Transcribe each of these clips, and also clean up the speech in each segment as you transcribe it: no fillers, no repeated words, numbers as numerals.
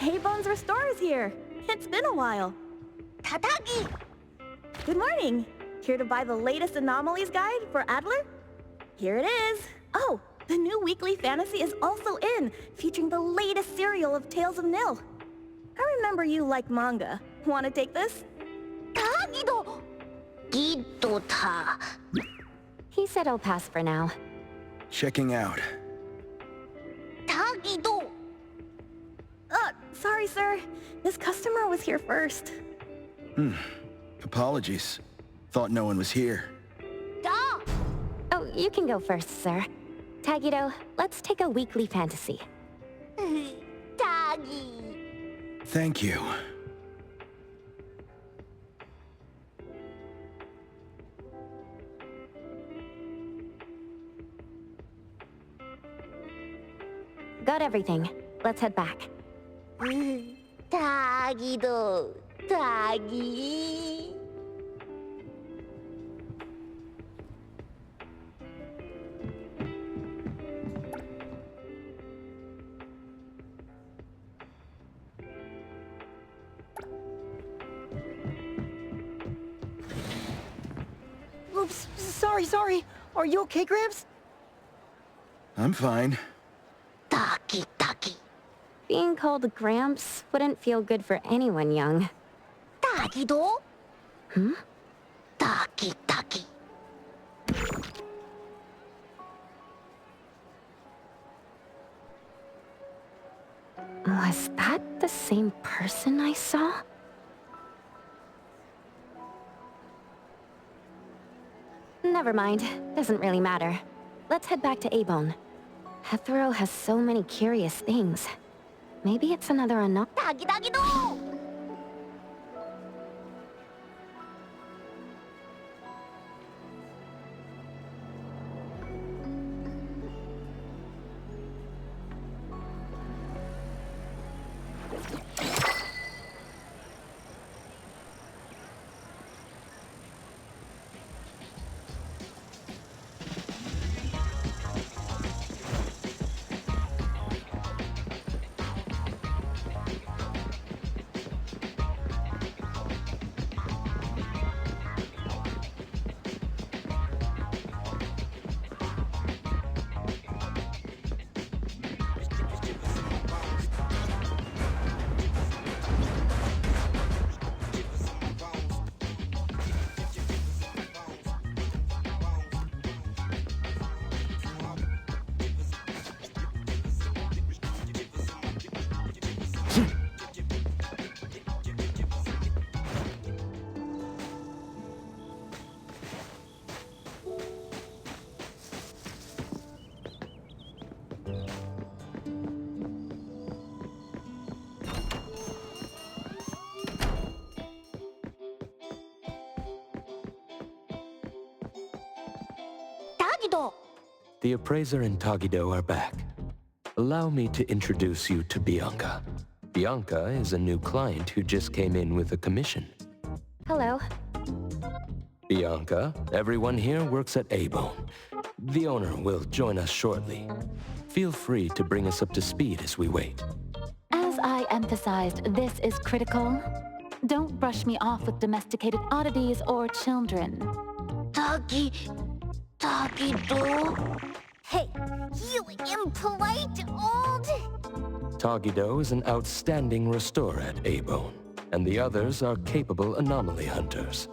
Hey Bones Restore's here. It's been a while. Tatagi! Good morning. Here to buy the latest anomalies guide for Adler? Here it is. Oh, the new weekly fantasy is also in, featuring the latest serial of Tales of Nil. I remember you like manga. Want to take this? Tagido! Giddo ta. He said I'll pass for now. Checking out. Tagido! Sorry, sir. This customer was here first. Apologies. Thought no one was here. Da! Oh, you can go first, sir. Tagido, let's take a weekly fantasy. Tagi! Thank you. Got everything. Let's head back. Tagido! Tagi! Oops, sorry. Are you okay, Gramps? I'm fine. Taki taki! Being called Gramps wouldn't feel good for anyone young. Tagido! Hmm? Taki taki! Was that the same person I saw? Never mind. Doesn't really matter. Let's head back to Abone. Hethro has so many curious things. Maybe it's another Tagi tagido! Tagido! The appraiser and Tagido are back. Allow me to introduce you to Bianca. Bianca is a new client who just came in with a commission. Hello. Bianca, everyone here works at Abone. The owner will join us shortly. Feel free to bring us up to speed as we wait. As I emphasized, this is critical. Don't brush me off with domesticated oddities or children. Tagido? Hey, you impolite old... Tagido is an outstanding restorer at Abone, and the others are capable anomaly hunters.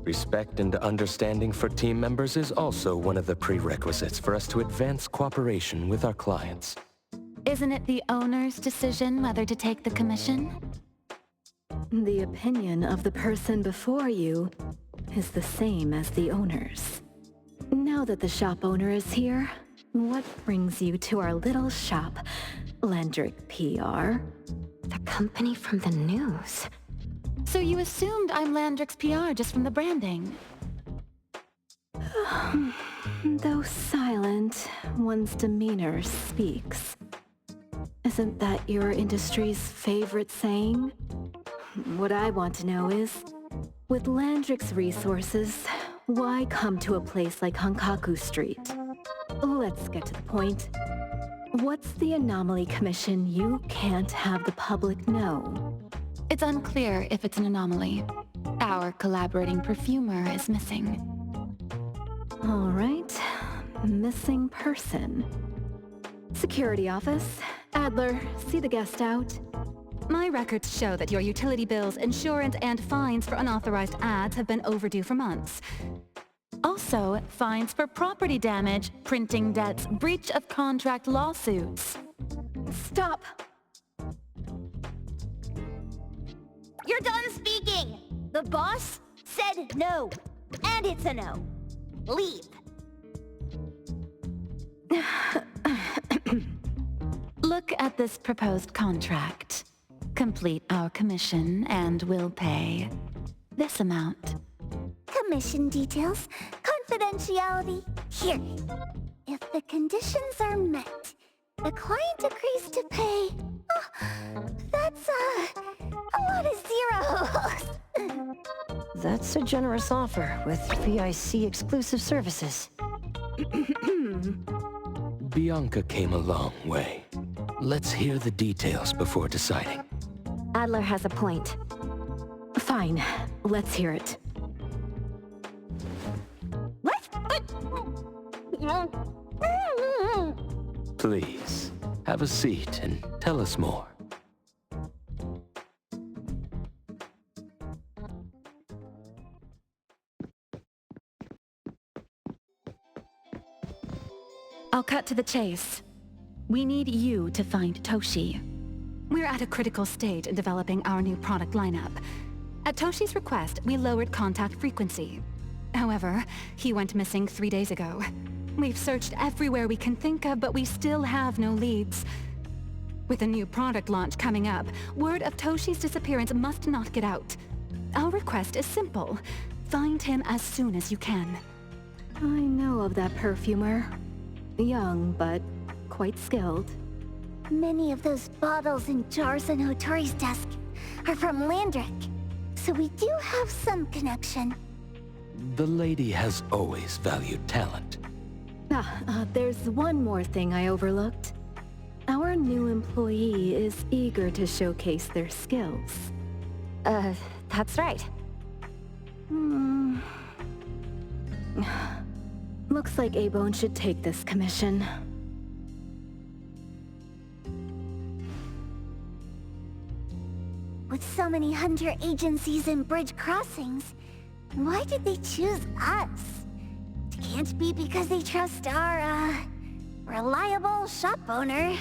Respect and understanding for team members is also one of the prerequisites for us to advance cooperation with our clients. Isn't it the owner's decision whether to take the commission? The opinion of the person before you is the same as the owner's. Now that the shop owner is here, what brings you to our little shop, Landrick PR? The company from the news. So you assumed I'm Landrick's PR just from the branding? Though silent, one's demeanor speaks. Isn't that your industry's favorite saying? What I want to know is, with Landrick's resources, why come to a place like Hankaku Street? Let's get to the point. What's the anomaly commission you can't have the public know? It's unclear if it's an anomaly. Our collaborating perfumer is missing. All right. Missing person. Security office. Adler, see the guest out. My records show that your utility bills, insurance, and fines for unauthorized ads have been overdue for months. Also, fines for property damage, printing debts, breach of contract lawsuits. Stop! You're done speaking! The boss said no. And it's a no. Leave. Look at this proposed contract. Complete our commission and we'll pay this amount. Commission details, confidentiality, here. If the conditions are met, the client agrees to pay. Oh, that's a lot of zeros. That's a generous offer with VIC exclusive services. Bianca came a long way. Let's hear the details before deciding. Adler has a point. Fine, let's hear it. What? Please, have a seat and tell us more. I'll cut to the chase. We need you to find Toshi. We're at a critical stage in developing our new product lineup. At Toshi's request, we lowered contact frequency. However, he went missing 3 days ago. We've searched everywhere we can think of, but we still have no leads. With a new product launch coming up, word of Toshi's disappearance must not get out. Our request is simple. Find him as soon as you can. I know of that perfumer. Young, but quite skilled. Many of those bottles and jars on Hotori's desk are from Landrick, so we do have some connection. The lady has always valued talent. There's one more thing I overlooked. Our new employee is eager to showcase their skills. That's right. Looks like A-Bone should take this commission. With so many hunter agencies and bridge crossings, why did they choose us? It can't be because they trust our, reliable shop owner.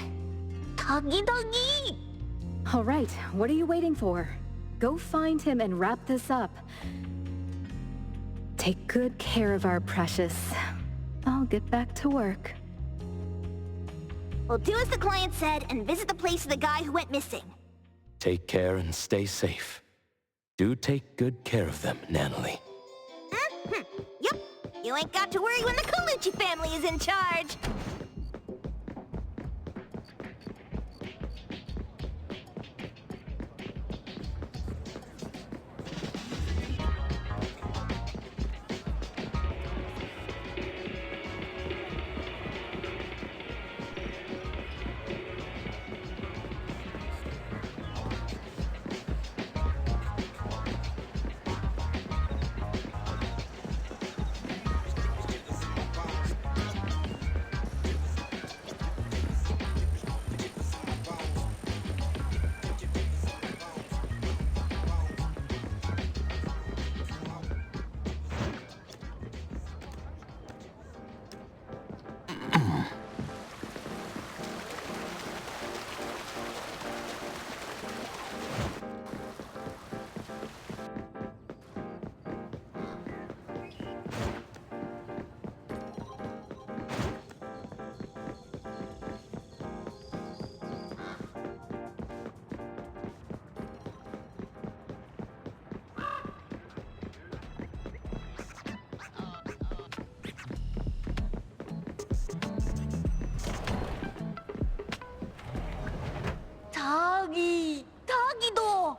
Doggy doggy! All right, what are you waiting for? Go find him and wrap this up. Take good care of our precious. I'll get back to work. We'll do as the client said and visit the place of the guy who went missing. Take care and stay safe. Do take good care of them, Natalie. Yep, you ain't got to worry when the Colucci family is in charge. Doggy-do!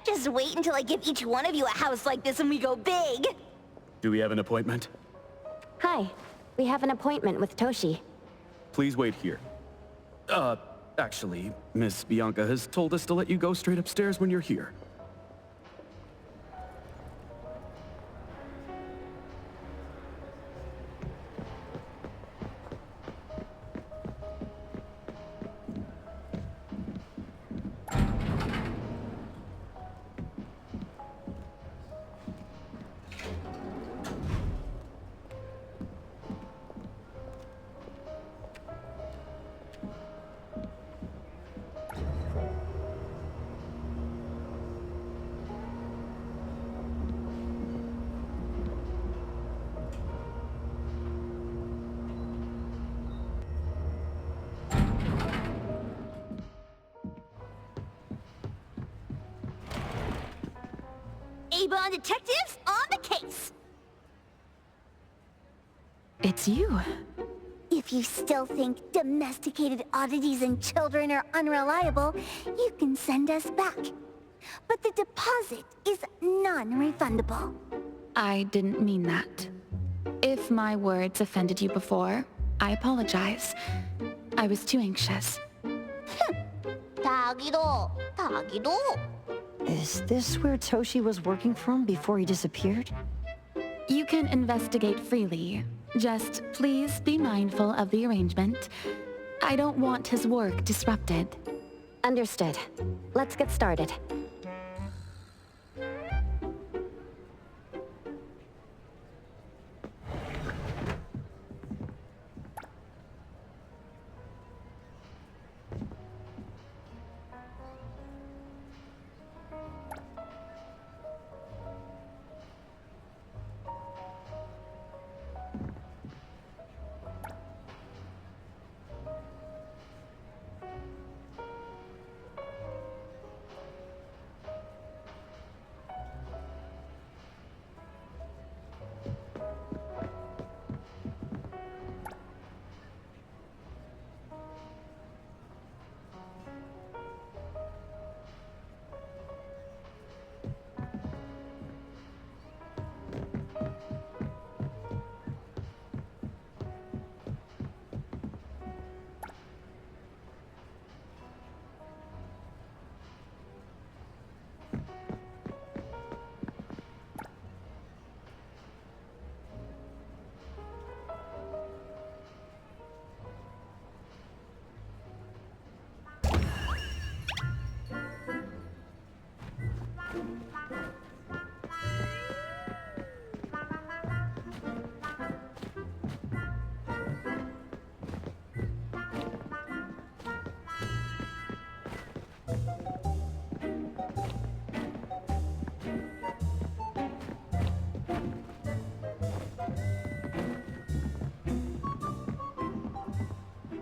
Just wait until I give each one of you a house like this and we go big! Do we have an appointment? Hi. We have an appointment with Toshi. Please wait here. Actually, Miss Bianca has told us to let you go straight upstairs when you're here. Avon detectives on the case! It's you. If you still think domesticated oddities and children are unreliable, you can send us back. But the deposit is non-refundable. I didn't mean that. If my words offended you before, I apologize. I was too anxious. 다기도, 다기도. Is this where Toshi was working from before he disappeared? You can investigate freely. Just please be mindful of the arrangement. I don't want his work disrupted. Understood. Let's get started.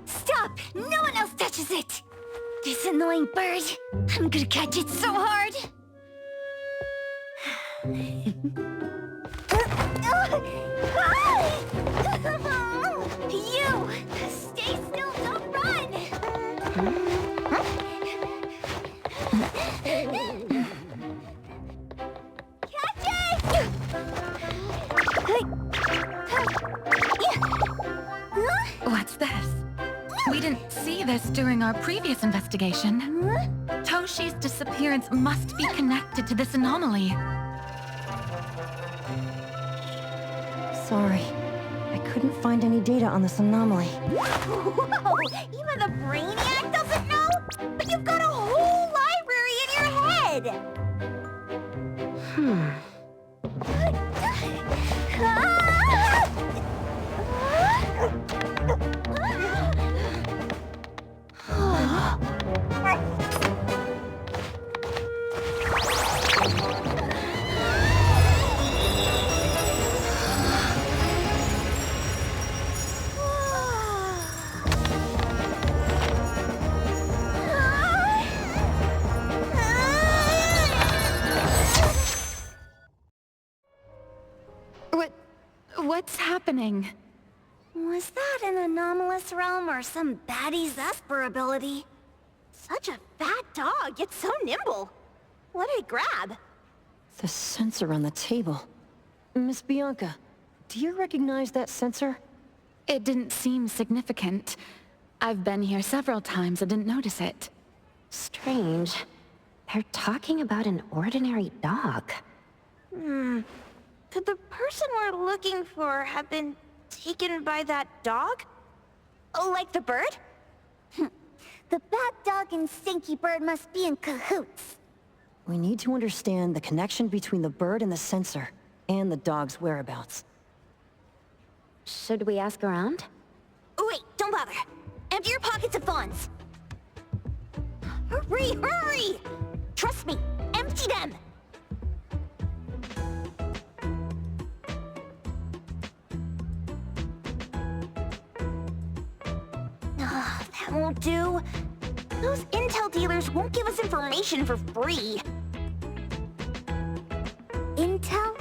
Stop! No one else touches it! This annoying bird. I'm gonna catch it so hard! You! Stay still, don't run! Catch it! What's this? We didn't see this during our previous investigation. Toshi's disappearance must be connected to this anomaly. Sorry. I couldn't find any data on this anomaly. Whoa! Even the brainiac doesn't know? But you've got a whole library in your head! What's happening? Was that an anomalous realm or some baddie's Esper ability? Such a fat dog, yet so nimble. What did it grab? The sensor on the table. Miss Bianca, do you recognize that sensor? It didn't seem significant. I've been here several times and didn't notice it. Strange. They're talking about an ordinary dog. Could the person we're looking for have been taken by that dog? Oh, like the bird? The bad dog and Stinky Bird must be in cahoots. We need to understand the connection between the bird and the sensor, and the dog's whereabouts. Should we ask around? Wait, don't bother. Empty your pockets of funds. Hurry, hurry! Trust me, empty them! That won't do. Those intel dealers won't give us information for free. Intel?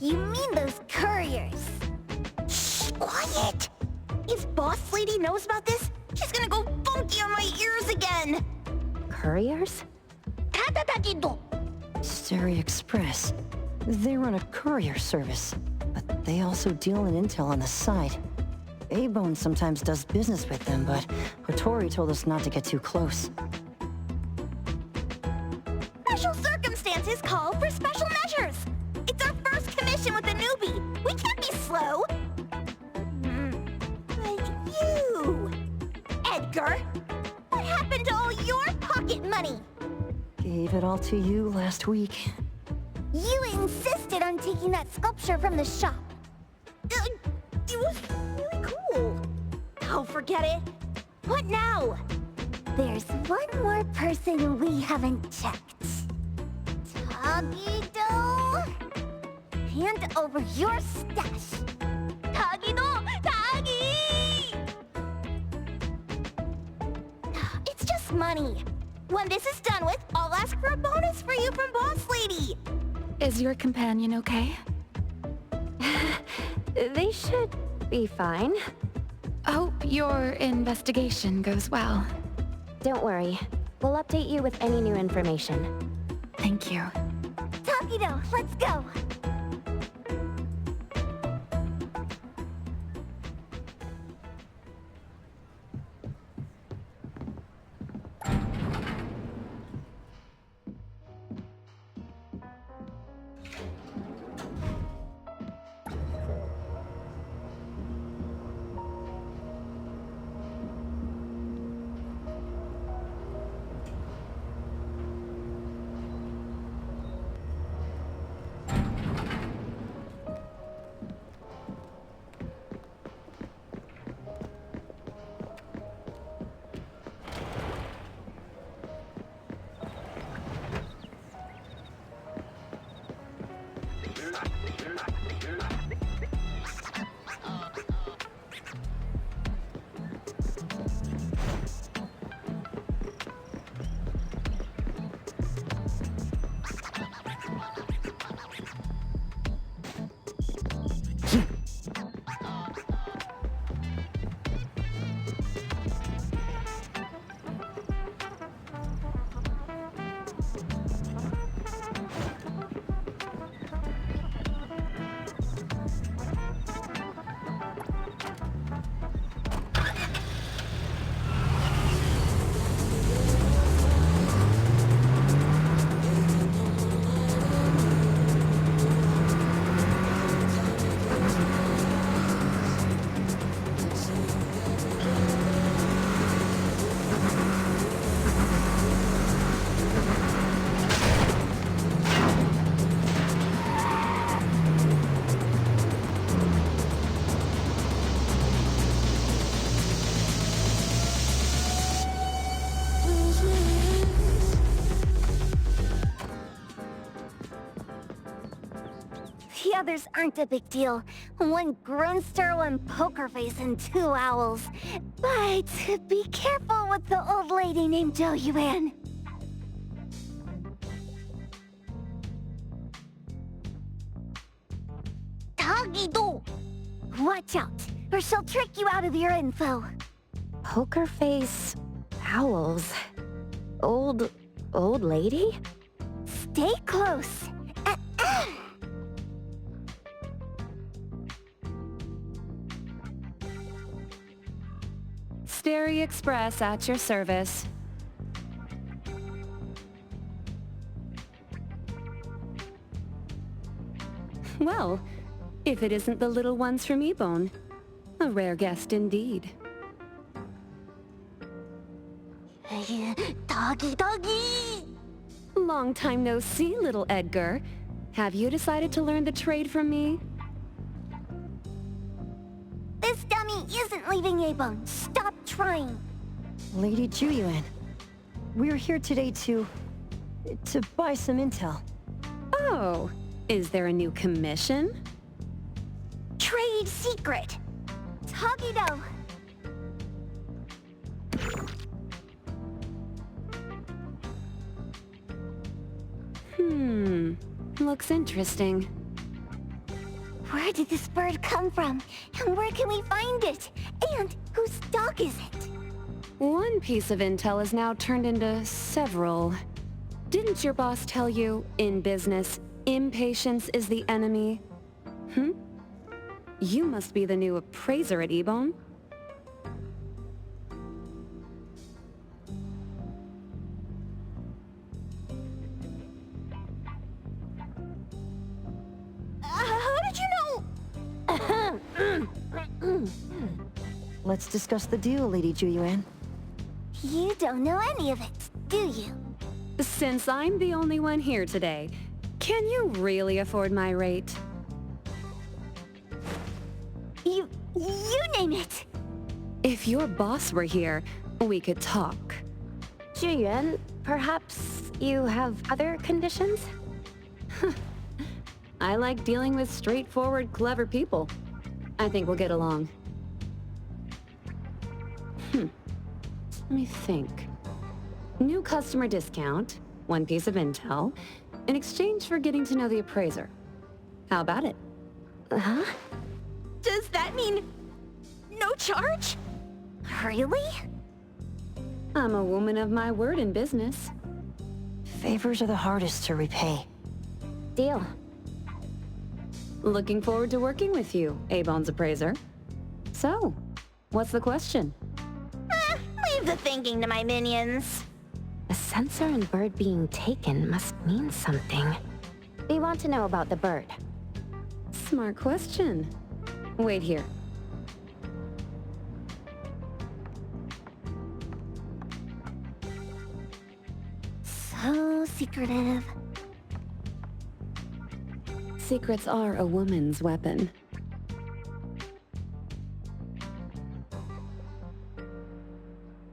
You mean those couriers? Shh, quiet! If Boss Lady knows about this, she's gonna go funky on my ears again! Couriers? Steri Express. They run a courier service, but they also deal in intel on the side. A-Bone sometimes does business with them, but Hotori told us not to get too close. Special circumstances call for special measures! It's our first commission with a newbie! We can't be slow! But you... Edgar! What happened to all your pocket money? Gave it all to you last week. You insisted on taking that sculpture from the shop. It was really cool. Oh, forget it. What now? There's one more person we haven't checked. Tagido! Hand over your stash. Tagido! Tagi! It's just money. When this is done with, I'll ask for a bonus for you from Boss Lady. Is your companion okay? They should be fine. Hope your investigation goes well. Don't worry. We'll update you with any new information. Thank you. Tagido, let's go! The others aren't a big deal. One Grunster, one Poker Face, and two Owls. But be careful with the old lady named Jo Yuan. Tagido! Watch out, or she'll trick you out of your info. Poker face... owls... old lady? Stay close. Steri Stary Express at your service. Well, if it isn't the little ones from Ebone. A rare guest indeed. Doggy, doggy! Long time no see, little Edgar. Have you decided to learn the trade from me? This dummy isn't leaving Abone. Stop trying. Lady Juyuan, we're here today to buy some intel. Oh, is there a new commission? Trade secret. Tagido. Looks interesting. Where did this bird come from? And where can we find it? And whose dog is it? One piece of intel is now turned into several. Didn't your boss tell you, in business, impatience is the enemy? You must be the new appraiser at Ebone. How did you know? Let's discuss the deal, Lady Juyuan. You don't know any of it, do you? Since I'm the only one here today, can you really afford my rate? You name it. If your boss were here, we could talk. Juyuan, perhaps you have other conditions? I like dealing with straightforward, clever people. I think we'll get along. Let me think. New customer discount, one piece of intel, in exchange for getting to know the appraiser. How about it? Huh? Does that mean no charge? Really? I'm a woman of my word in business. Favors are the hardest to repay. Deal. Looking forward to working with you, Abone's appraiser. So, what's the question? Leave the thinking to my minions. A sensor and bird being taken must mean something. We want to know about the bird. Smart question. Wait here. So secretive. Secrets are a woman's weapon.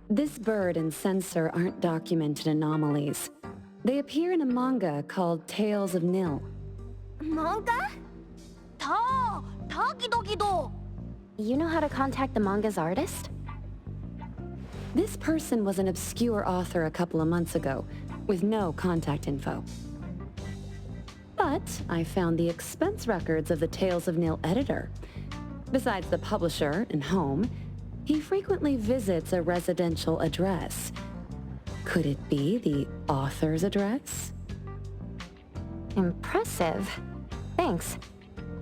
This bird and sensor aren't documented anomalies. They appear in a manga called Tales of Nil. Manga? Tagidogido! You know how to contact the manga's artist? This person was an obscure author a couple of months ago, with no contact info. But I found the expense records of the Tales of Nil editor. Besides the publisher and home, he frequently visits a residential address. Could it be the author's address? Impressive. Thanks.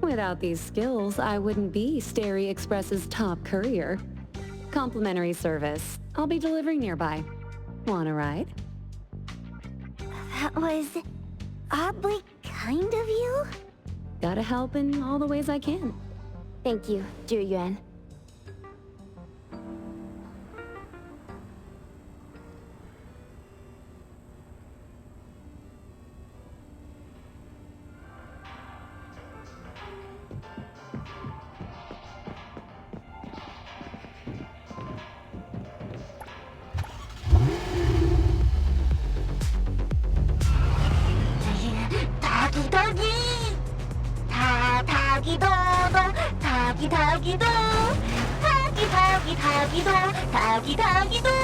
Without these skills, I wouldn't be Stary Express's top courier. Complimentary service. I'll be delivering nearby. Want a ride? That was oddly kind of you? Gotta help in all the ways I can. Thank you, Juyuan. Tagidogi! Tagidodo! Tagidogido! Tagidogido! Tagidogido! Tagido! Tagido!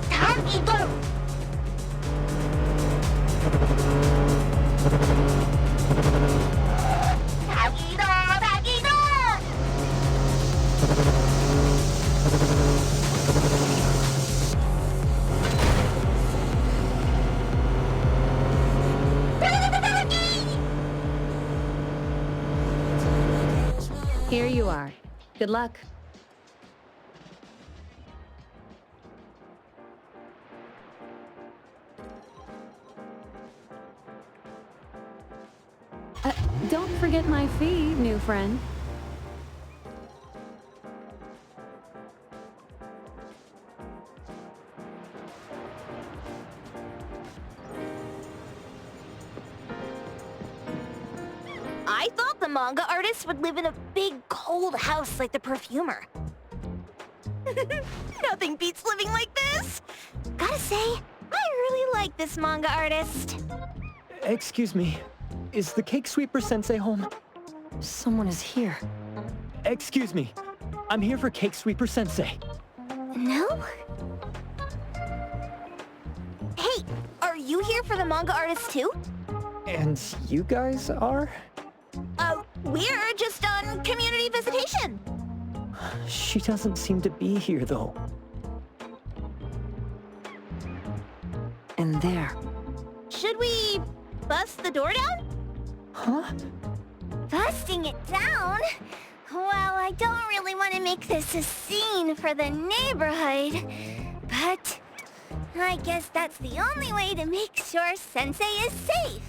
Tagido! Here you are. Good luck. Don't forget my fee, new friend. I thought the manga artist would live in a big, cold house like the perfumer. Nothing beats living like this! Gotta say, I really like this manga artist. Excuse me, is the Cake Sweeper Sensei home? Someone is here. Excuse me, I'm here for Cake Sweeper Sensei. No? Hey, are you here for the manga artist too? And you guys are? We're just on community visitation. She doesn't seem to be here, though. And there. Should we bust the door down? Huh? Busting it down? Well, I don't really want to make this a scene for the neighborhood, but I guess that's the only way to make sure Sensei is safe.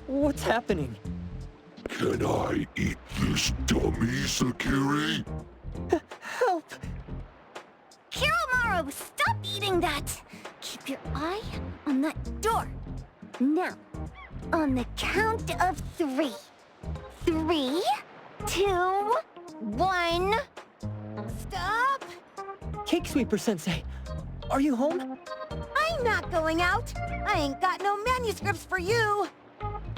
What's happening? Can I eat this dummy, Sakiri? Help! Kiromaru, stop eating that! Keep your eye on that door. Now, on the count of 3. 3, 2, 1... Stop! Cake Sweeper Sensei, are you home? I'm not going out! I ain't got no manuscripts for you!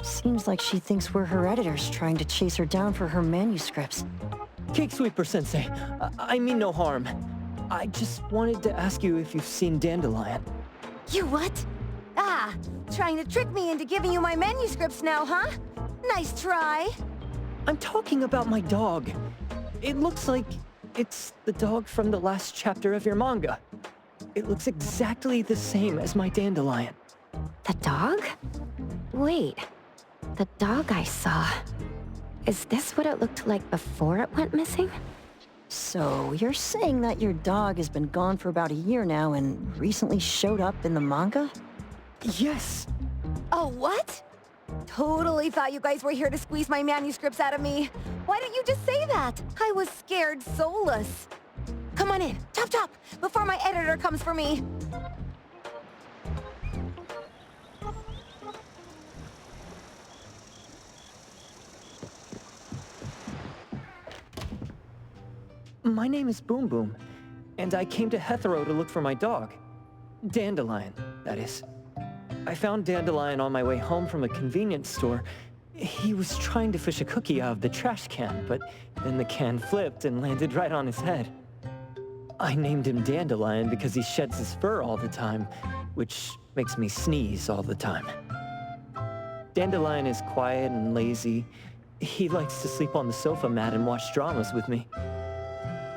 Seems like she thinks we're her editors trying to chase her down for her manuscripts. Cake Sweeper Sensei, I mean no harm. I just wanted to ask you if you've seen Dandelion. You what? Ah, trying to trick me into giving you my manuscripts now, huh? Nice try. I'm talking about my dog. It looks like it's the dog from the last chapter of your manga. It looks exactly the same as my Dandelion. The dog? Wait, the dog I saw. Is this what it looked like before it went missing? So, you're saying that your dog has been gone for about a year now and recently showed up in the manga? Yes! Oh, what? Totally thought you guys were here to squeeze my manuscripts out of me. Why didn't you just say that? I was scared soulless. Come on in, chop chop, before my editor comes for me. My name is Boom Boom, and I came to Hethero to look for my dog. Dandelion, that is. I found Dandelion on my way home from a convenience store. He was trying to fish a cookie out of the trash can, but then the can flipped and landed right on his head. I named him Dandelion because he sheds his fur all the time, which makes me sneeze all the time. Dandelion is quiet and lazy. He likes to sleep on the sofa mat and watch dramas with me.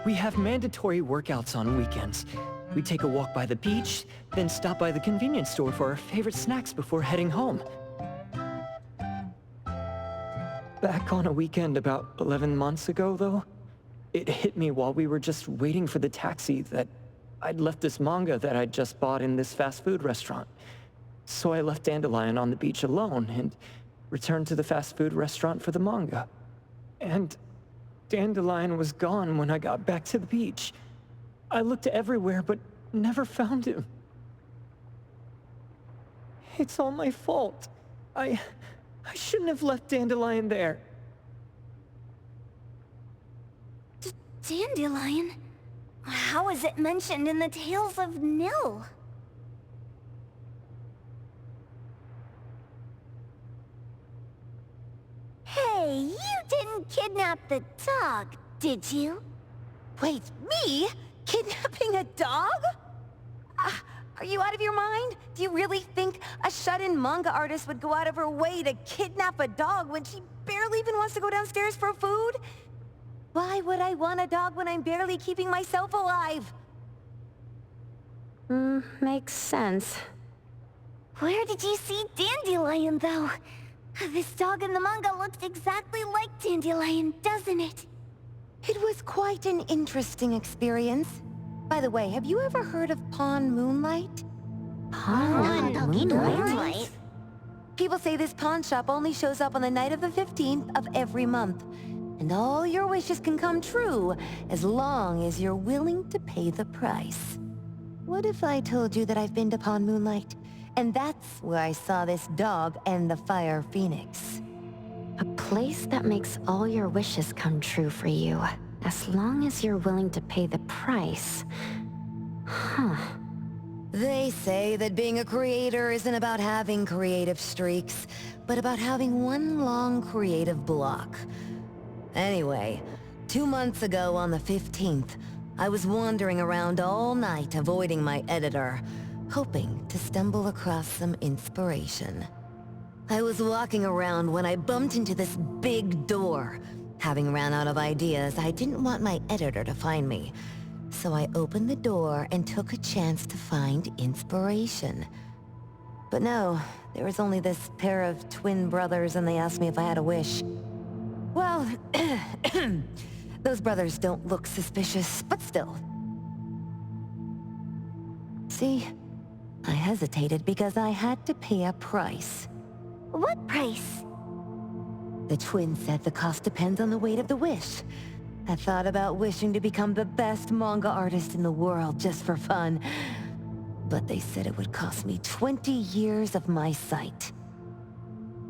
We have mandatory workouts on weekends. We take a walk by the beach, then stop by the convenience store for our favorite snacks before heading home. Back on a weekend about 11 months ago, though, it hit me while we were just waiting for the taxi that I'd left this manga that I'd just bought in this fast food restaurant. So I left Dandelion on the beach alone and returned to the fast food restaurant for the manga. And Dandelion was gone when I got back to the beach. I looked everywhere, but never found him. It's all my fault. I shouldn't have left Dandelion there. Dandelion? How is it mentioned in the Tales of Nil? Hey, you didn't kidnap the dog, did you? Wait, me? Kidnapping a dog? Are you out of your mind? Do you really think a shut-in manga artist would go out of her way to kidnap a dog when she barely even wants to go downstairs for food? Why would I want a dog when I'm barely keeping myself alive? Makes sense. Where did you see Dandelion, though? This dog in the manga looks exactly like Dandelion, doesn't it? It was quite an interesting experience. By the way, have you ever heard of Pawn Moonlight? Moonlight? People say this pawn shop only shows up on the night of the 15th of every month. And all your wishes can come true as long as you're willing to pay the price. What if I told you that I've been to Pawn Moonlight? And that's where I saw this dog and the Fire Phoenix. A place that makes all your wishes come true for you, as long as you're willing to pay the price. Huh. They say that being a creator isn't about having creative streaks, but about having one long creative block. Anyway, 2 months ago on the 15th, I was wandering around all night avoiding my editor, hoping to stumble across some inspiration. I was walking around when I bumped into this big door. Having ran out of ideas, I didn't want my editor to find me. So I opened the door and took a chance to find inspiration. But no, there was only this pair of twin brothers and they asked me if I had a wish. Well, those brothers don't look suspicious, but still. See, I hesitated because I had to pay a price. What price? The twins said the cost depends on the weight of the wish. I thought about wishing to become the best manga artist in the world just for fun. But they said it would cost me 20 years of my sight.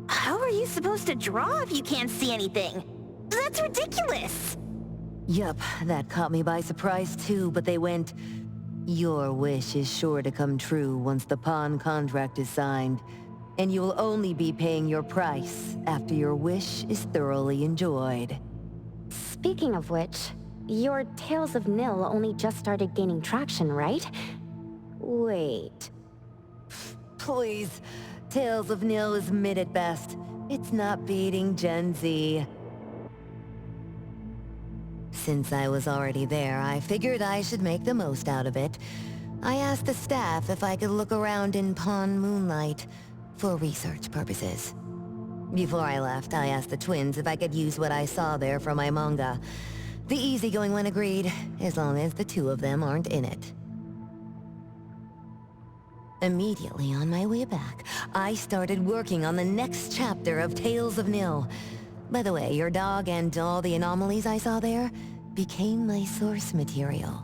How are you supposed to draw if you can't see anything? That's ridiculous! Yup, that caught me by surprise too, but they went, "Your wish is sure to come true once the pawn contract is signed, and you will only be paying your price after your wish is thoroughly enjoyed." Speaking of which, your Tales of Nil only just started gaining traction, right? Wait. Please. Tales of Nil is mid at best. It's not beating Gen Z. Since I was already there, I figured I should make the most out of it. I asked the staff if I could look around in Pawn Moonlight for research purposes. Before I left, I asked the twins if I could use what I saw there for my manga. The easygoing one agreed, as long as the two of them aren't in it. Immediately on my way back, I started working on the next chapter of Tales of Nil. By the way, your dog and all the anomalies I saw there became my source material.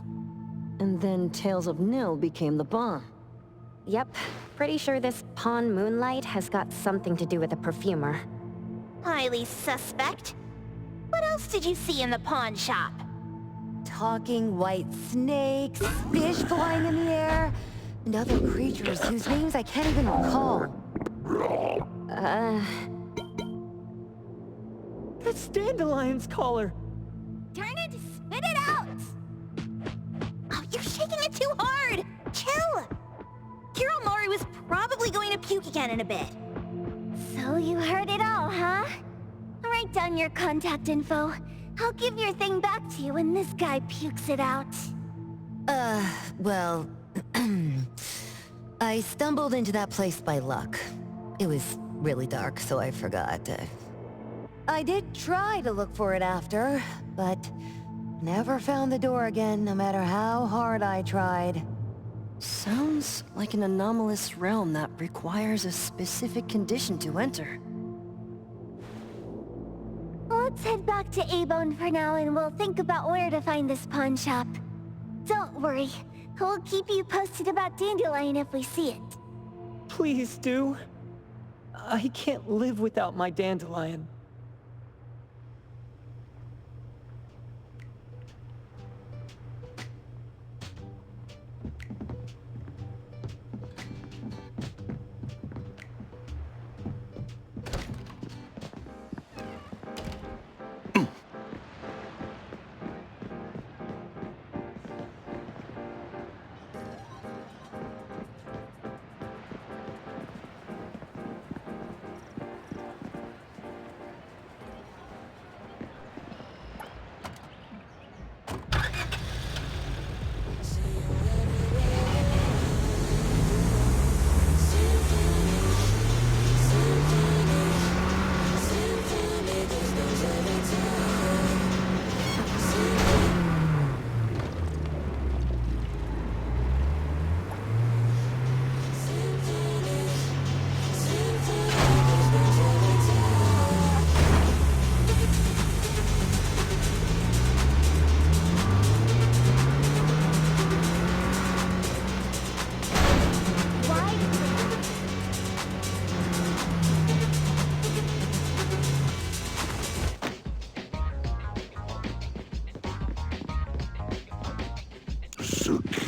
And then Tales of Nil became the bomb. Yep, pretty sure this Pawn Moonlight has got something to do with a perfumer. Highly suspect. What else did you see in the pawn shop? Talking white snakes, fish flying in the air, and other creatures whose names I can't even recall. That's Dandelion's collar! Turn it, spit it out! Oh, you're shaking it too hard! Chill! Kiromori was probably going to puke again in a bit. So you heard it all, huh? Write down your contact info. I'll give your thing back to you when this guy pukes it out. Well... I stumbled into that place by luck. It was really dark, so I forgot. I did try to look for it after, but never found the door again, no matter how hard I tried. Sounds like an anomalous realm that requires a specific condition to enter. Let's head back to A-Bone for now and we'll think about where to find this pawn shop. Don't worry, we'll keep you posted about Dandelion if we see it. Please do. I can't live without my Dandelion.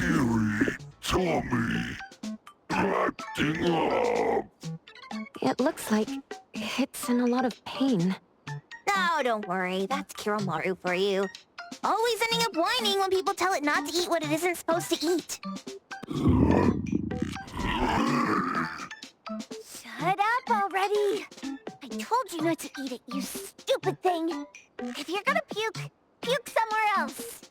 Sakiri, Tommy, acting up. It looks like it's in a lot of pain. Oh, don't worry. That's Kiromaru for you. Always ending up whining when people tell it not to eat what it isn't supposed to eat. Shut up already! I told you not to eat it, you stupid thing! If you're gonna puke, puke somewhere else!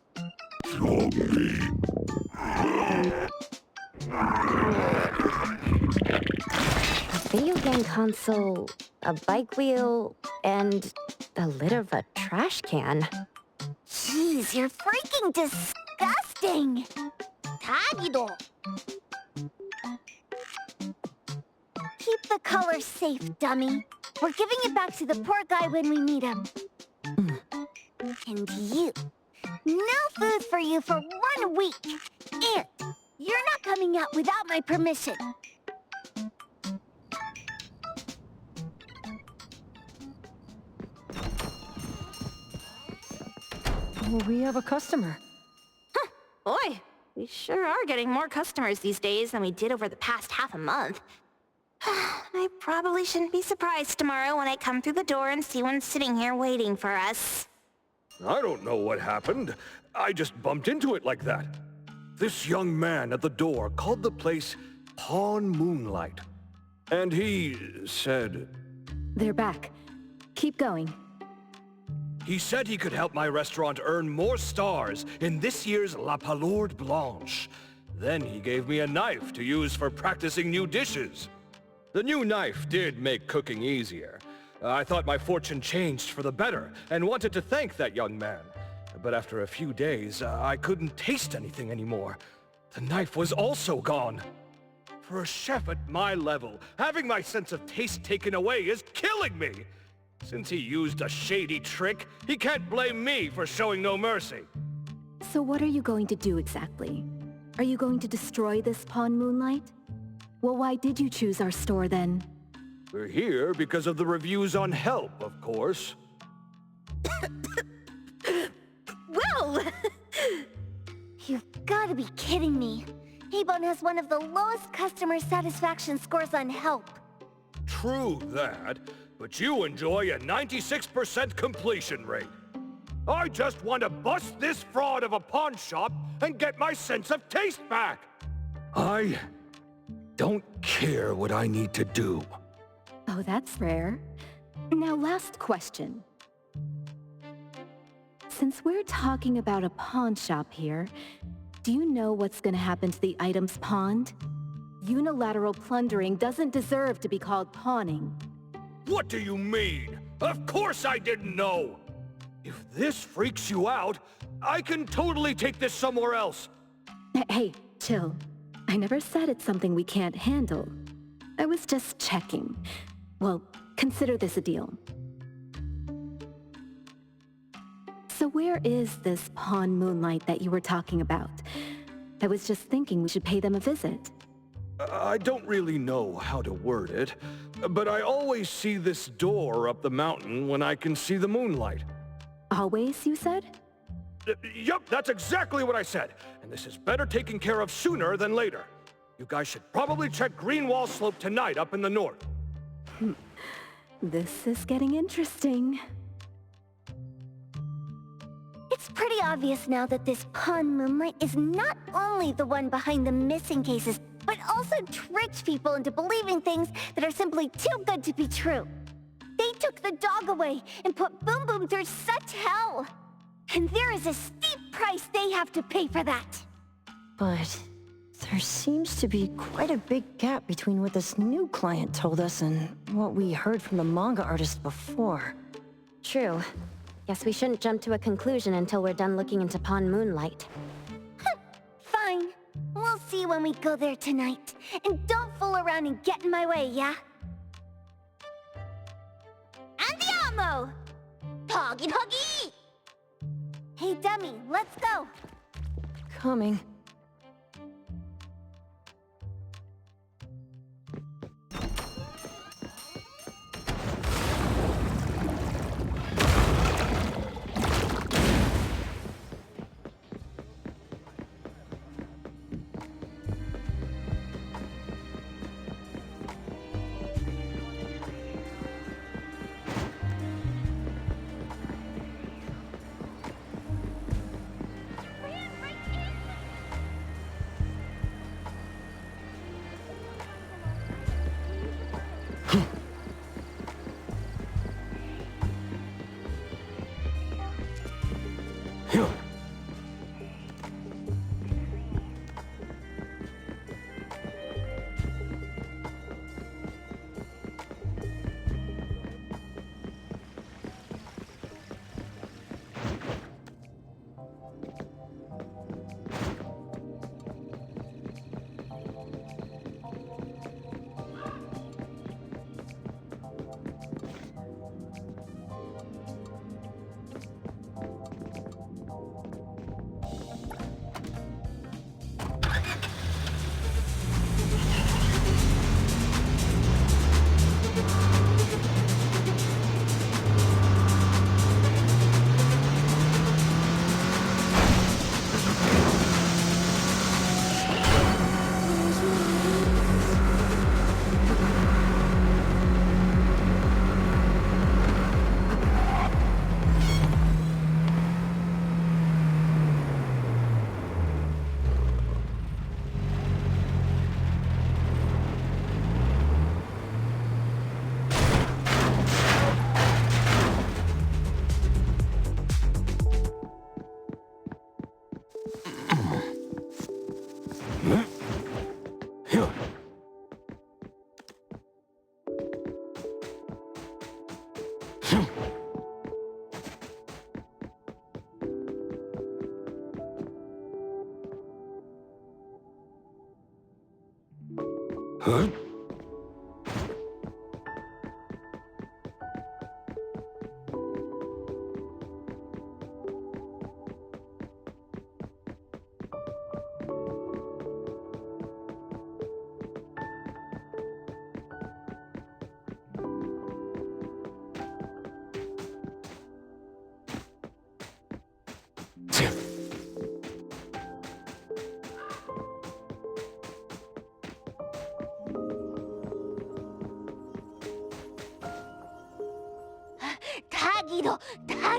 A video game console, a bike wheel, and the lid of a trash can. Jeez, you're freaking disgusting! Tagido! Keep the color safe, dummy. We're giving it back to the poor guy when we meet him. And you. No food for you for 1 week. And you're not coming out without my permission. We have a customer. Boy, we sure are getting more customers these days than we did over the past half a month. I probably shouldn't be surprised tomorrow when I come through the door and see one sitting here waiting for us. I don't know what happened. I just bumped into it like that. This young man at the door called the place Pawn Moonlight. And he said... They're back. Keep going. He said he could help my restaurant earn more stars in this year's La Palourde Blanche. Then he gave me a knife to use for practicing new dishes. The new knife did make cooking easier. I thought my fortune changed for the better and wanted to thank that young man. But after a few days, I couldn't taste anything anymore. The knife was also gone. For a chef at my level, having my sense of taste taken away is killing me. Since he used a shady trick, he can't blame me for showing no mercy. So what are you going to do exactly? Are you going to destroy this Pawn Moonlight? Well, why did you choose our store then? We're here because of the reviews on Help, of course. Well! You've gotta be kidding me. Abon has one of the lowest customer satisfaction scores on Help. True that, but you enjoy a 96% completion rate. I just want to bust this fraud of a pawn shop and get my sense of taste back. I don't care what I need to do. Oh, that's rare. Now, last question. Since we're talking about a pawn shop here, do you know what's gonna happen to the items pawned? Unilateral plundering doesn't deserve to be called pawning. What do you mean? Of course I didn't know! If this freaks you out, I can totally take this somewhere else. Hey, chill. I never said it's something we can't handle. I was just checking. Well, consider this a deal. So where is this Pawn Moonlight that you were talking about? I was just thinking we should pay them a visit. I don't really know how to word it, but I always see this door up the mountain when I can see the moonlight. Always, you said? Yup, that's exactly what I said. And this is better taken care of sooner than later. You guys should probably check Greenwall Slope tonight up in the north. This is getting interesting. It's pretty obvious now that this Pawn Moonlight is not only the one behind the missing cases, but also tricked people into believing things that are simply too good to be true. They took the dog away and put Boom Boom through such hell. And there is a steep price they have to pay for that. But there seems to be quite a big gap between what this new client told us and what we heard from the manga artist before. True. Guess we shouldn't jump to a conclusion until we're done looking into Pawn Moonlight. Fine. We'll see when we go there tonight. And don't fool around and get in my way, yeah? Andiamo! Huggy huggy! Hey, dummy, let's go. Coming. Huh?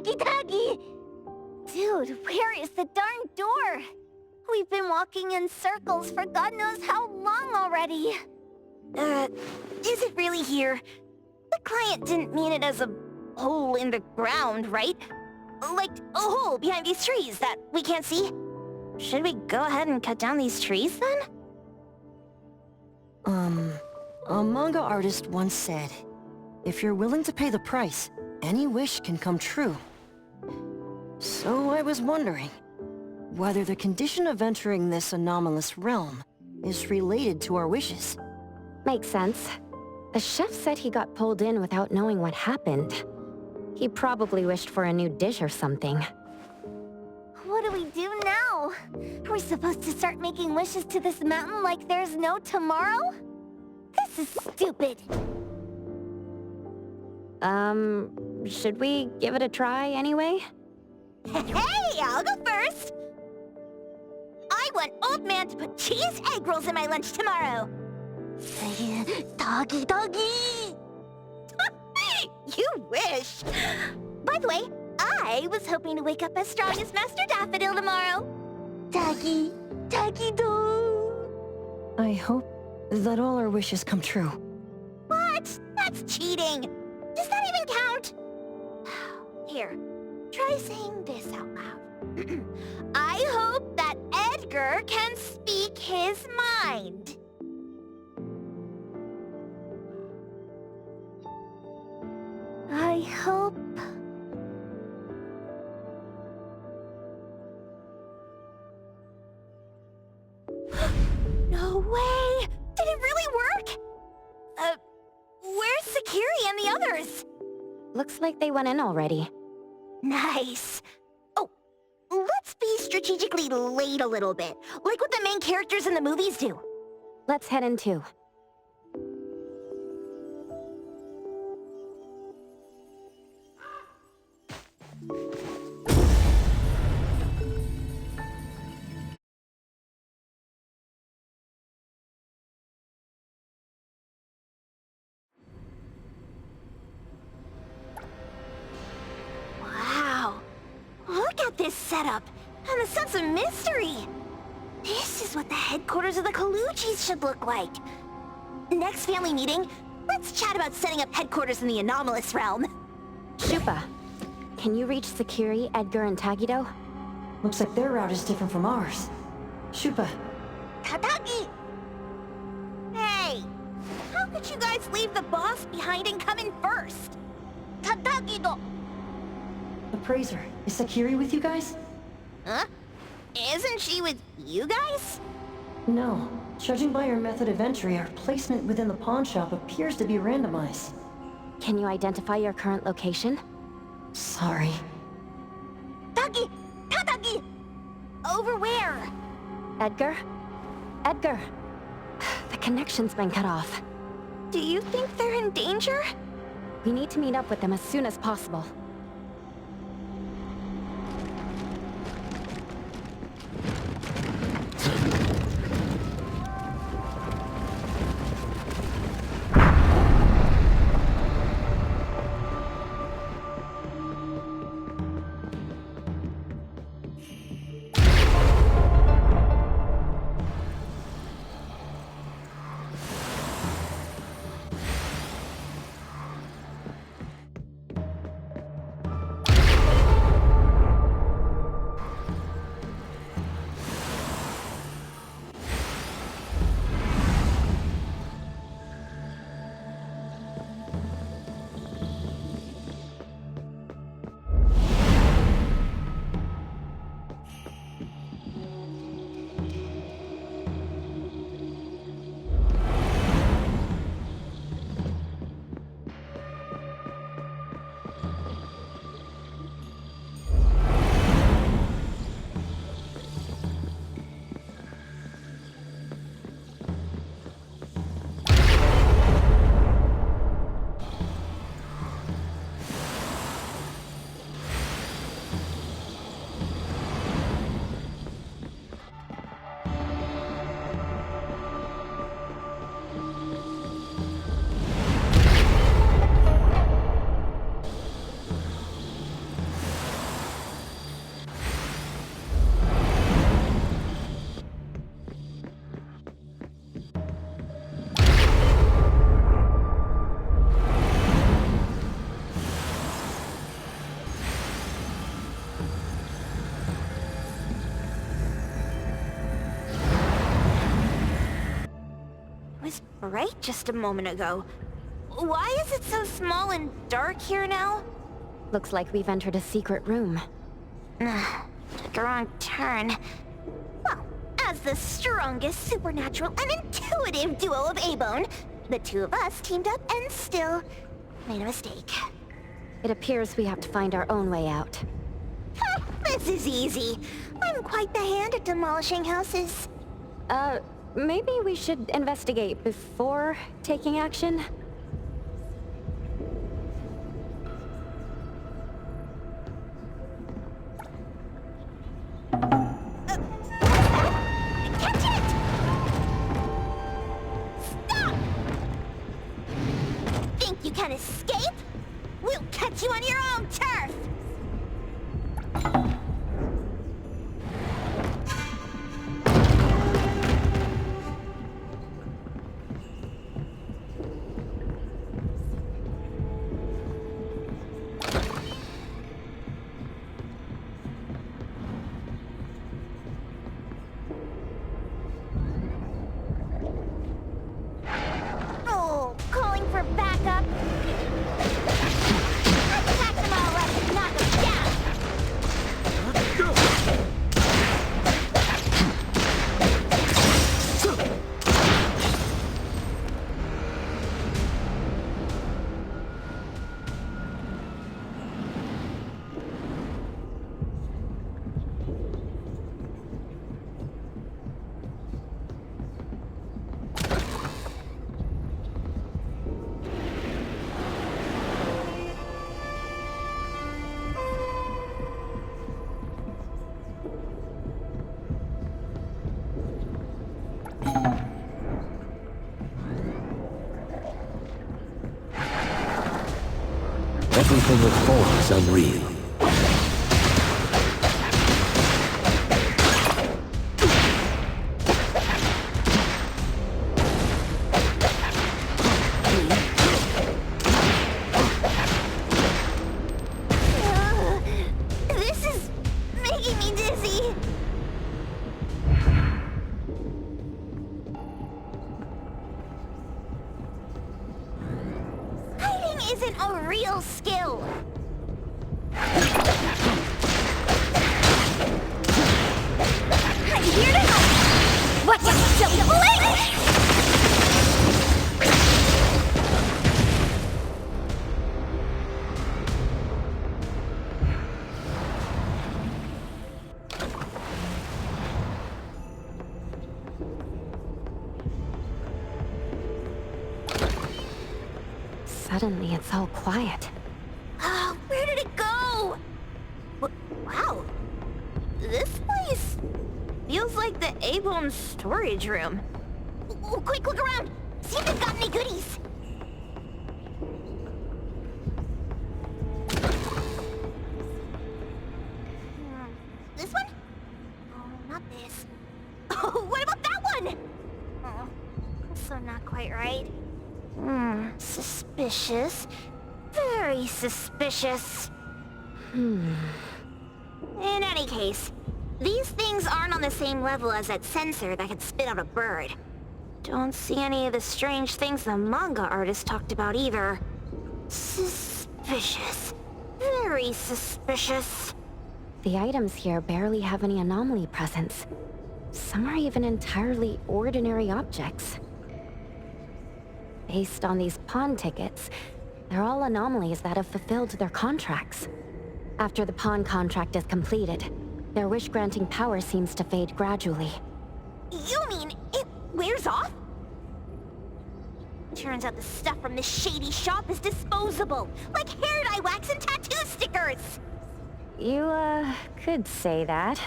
Tagi! Dude, where is the darn door? We've been walking in circles for God knows how long already. Is it really here? The client didn't mean it as a hole in the ground, right? Like a hole behind these trees that we can't see? Should we go ahead and cut down these trees then? A manga artist once said, if you're willing to pay the price, any wish can come true. So I was wondering whether the condition of entering this anomalous realm is related to our wishes. Makes sense. The chef said he got pulled in without knowing what happened. He probably wished for a new dish or something. What do we do now? Are we supposed to start making wishes to this mountain like there's no tomorrow? This is stupid. Should we give it a try anyway? Hey, I'll go first! I want Old Man to put cheese egg rolls in my lunch tomorrow! Doggy! You wish! By the way, I was hoping to wake up as strong as Master Daffodil tomorrow. Doggy do! I hope that all our wishes come true. What? That's cheating! Does that even count? Here, try saying this out loud. I hope that Edgar can speak his mind. I hope... No way! Did it really work? Where's Sakiri and the others? Looks like they went in already. Nice. Oh, let's be strategically late a little bit, like what the main characters in the movies do. Let's head in too. Wow. Look at this setup, and the sense of mystery. This is what the headquarters of the Kaluchis should look like. Next family meeting, let's chat about setting up headquarters in the anomalous realm. Shupa, can you reach Sakiri, Edgar, and Tagido? Looks like their route is different from ours. Shupa. Tatagi! Hey! How could you guys leave the boss behind and come in first? Tatagi-do! Appraiser, is Sakiri with you guys? Huh? Isn't she with you guys? No. Judging by your method of entry, our placement within the pawn shop appears to be randomized. Can you identify your current location? Sorry. Tagi! Tatagi! Over where? Edgar? Edgar! The connection's been cut off. Do you think they're in danger? We need to meet up with them as soon as possible. Bright just a moment ago. Why is it so small and dark here now? Looks like we've entered a secret room. Took a wrong turn. Well, as the strongest supernatural and intuitive duo of A-Bone, the two of us teamed up and still made a mistake. It appears we have to find our own way out. This is easy. I'm quite the hand at demolishing houses. Maybe we should investigate before taking action? Catch it! Stop! Think you can escape? We'll catch you on your own turf! Calling for backup. Attack them all up and knock them down. Everything it forms unreal. This is making me dizzy. real skill. I'm here to help. Watch out, silly blade! Suddenly, it's all quiet. Oh, where did it go? Wow. This place feels like the A-Bone storage room. Oh, quick, look around. See if they've got any goodies. This one? Oh, not this. Oh, what about that one? Oh, also not quite right. Suspicious. Very suspicious. In any case, these things aren't on the same level as that sensor that could spit out a bird. Don't see any of the strange things the manga artist talked about either. Suspicious. Very suspicious. The items here barely have any anomaly presence. Some are even entirely ordinary objects. Based on these pawn tickets, they're all anomalies that have fulfilled their contracts. After the pawn contract is completed, their wish-granting power seems to fade gradually. You mean it wears off? Turns out the stuff from this shady shop is disposable, like hair dye wax and tattoo stickers! You, could say that.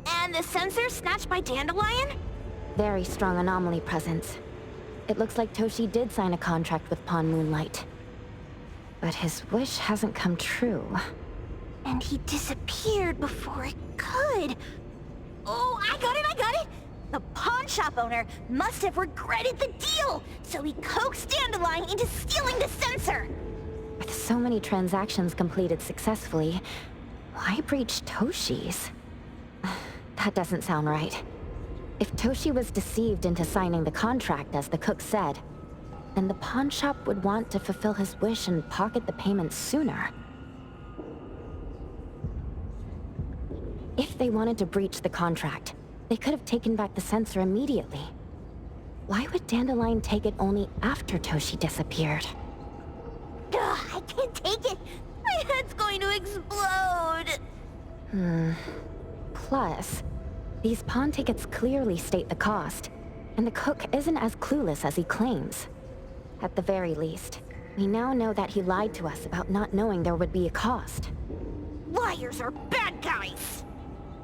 And the sensor snatched by Dandelion? Very strong anomaly presence. It looks like Toshi did sign a contract with Pawn Moonlight. But his wish hasn't come true. And he disappeared before it could. Oh, I got it! The pawn shop owner must have regretted the deal, so he coaxed Dandelion into stealing the sensor. With so many transactions completed successfully, why breach Toshi's? That doesn't sound right. If Toshi was deceived into signing the contract as the cook said, then the pawn shop would want to fulfill his wish and pocket the payment sooner. If they wanted to breach the contract, they could have taken back the sensor immediately. Why would Dandelion take it only after Toshi disappeared? Ugh, I can't take it! My head's going to explode! Plus, these pawn tickets clearly state the cost, and the cook isn't as clueless as he claims. At the very least, we now know that he lied to us about not knowing there would be a cost. Liars are bad guys!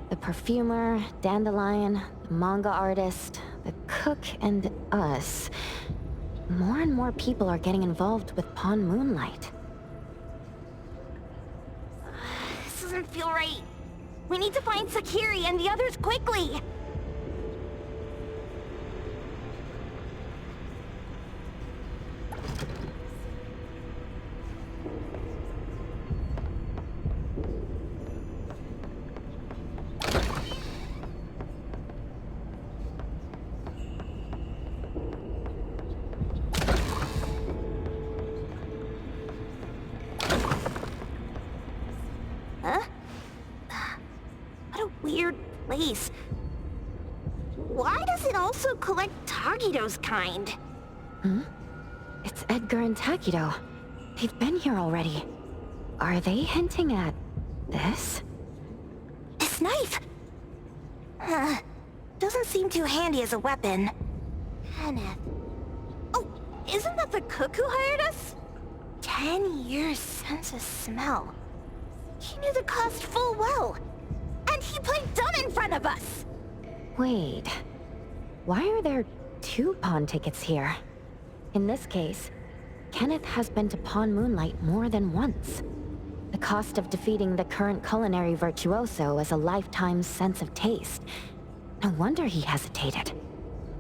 The perfumer, Dandelion, the manga artist, the cook, and us. More and more people are getting involved with Pawn Moonlight. This doesn't feel right. We need to find Sakiri and the others quickly! Weird place. Why does it also collect Tagido's kind? It's Edgar and Takido. They've been here already. Are they hinting at this? This knife! Doesn't seem too handy as a weapon. Kenneth. Oh, isn't that the cook who hired us? 10 years sense of smell. He knew the cost full well. And he played dumb in front of us! Wait. Why are there 2 pawn tickets here? In this case, Kenneth has been to Pawn Moonlight more than once. The cost of defeating the current culinary virtuoso is a lifetime's sense of taste. No wonder he hesitated.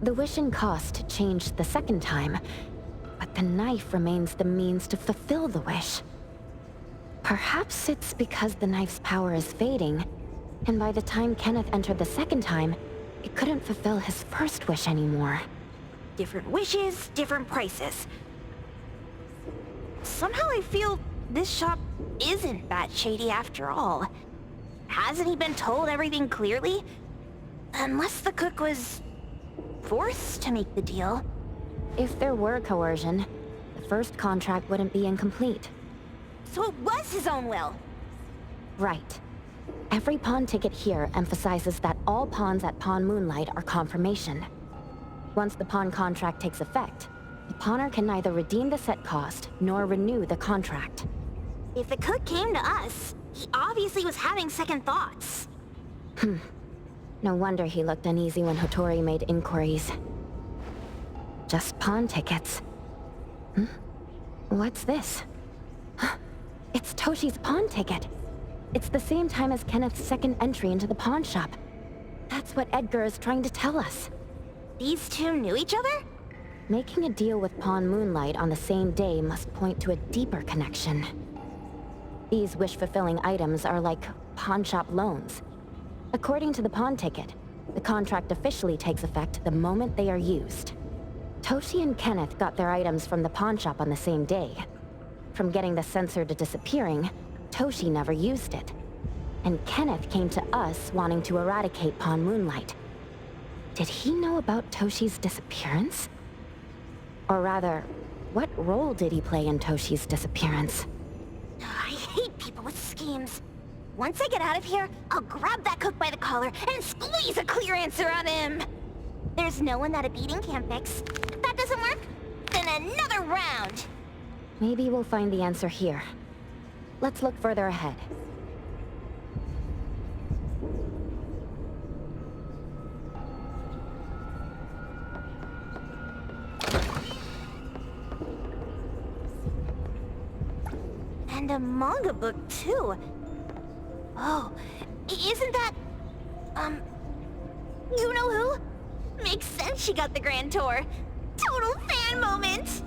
The wish and cost changed the second time, but the knife remains the means to fulfill the wish. Perhaps it's because the knife's power is fading, and by the time Kenneth entered the second time, it couldn't fulfill his first wish anymore. Different wishes, different prices. Somehow I feel this shop isn't that shady after all. Hasn't he been told everything clearly? Unless the cook was forced to make the deal. If there were coercion, the first contract wouldn't be incomplete. So it was his own will. Right. Every pawn ticket here emphasizes that all pawns at Pawn Moonlight are confirmation. Once the pawn contract takes effect, the pawner can neither redeem the set cost nor renew the contract. If the cook came to us, he obviously was having second thoughts. No wonder he looked uneasy when Hotori made inquiries. Just pawn tickets. What's this? It's Toshi's pawn ticket. It's the same time as Kenneth's second entry into the pawn shop. That's what Edgar is trying to tell us. These two knew each other? Making a deal with Pawn Moonlight on the same day must point to a deeper connection. These wish-fulfilling items are like pawn shop loans. According to the pawn ticket, the contract officially takes effect the moment they are used. Toshi and Kenneth got their items from the pawn shop on the same day. From getting the sensor to disappearing, Toshi never used it. And Kenneth came to us wanting to eradicate Pawn Moonlight. Did he know about Toshi's disappearance? Or rather, what role did he play in Toshi's disappearance? I hate people with schemes. Once I get out of here, I'll grab that cook by the collar and squeeze a clear answer on him. There's no one that a beating can't fix. If that doesn't work, then another round. Maybe we'll find the answer here. Let's look further ahead. And a manga book, too. Oh, isn't that... you know who? Makes sense she got the Grand Tour. Total fan moment!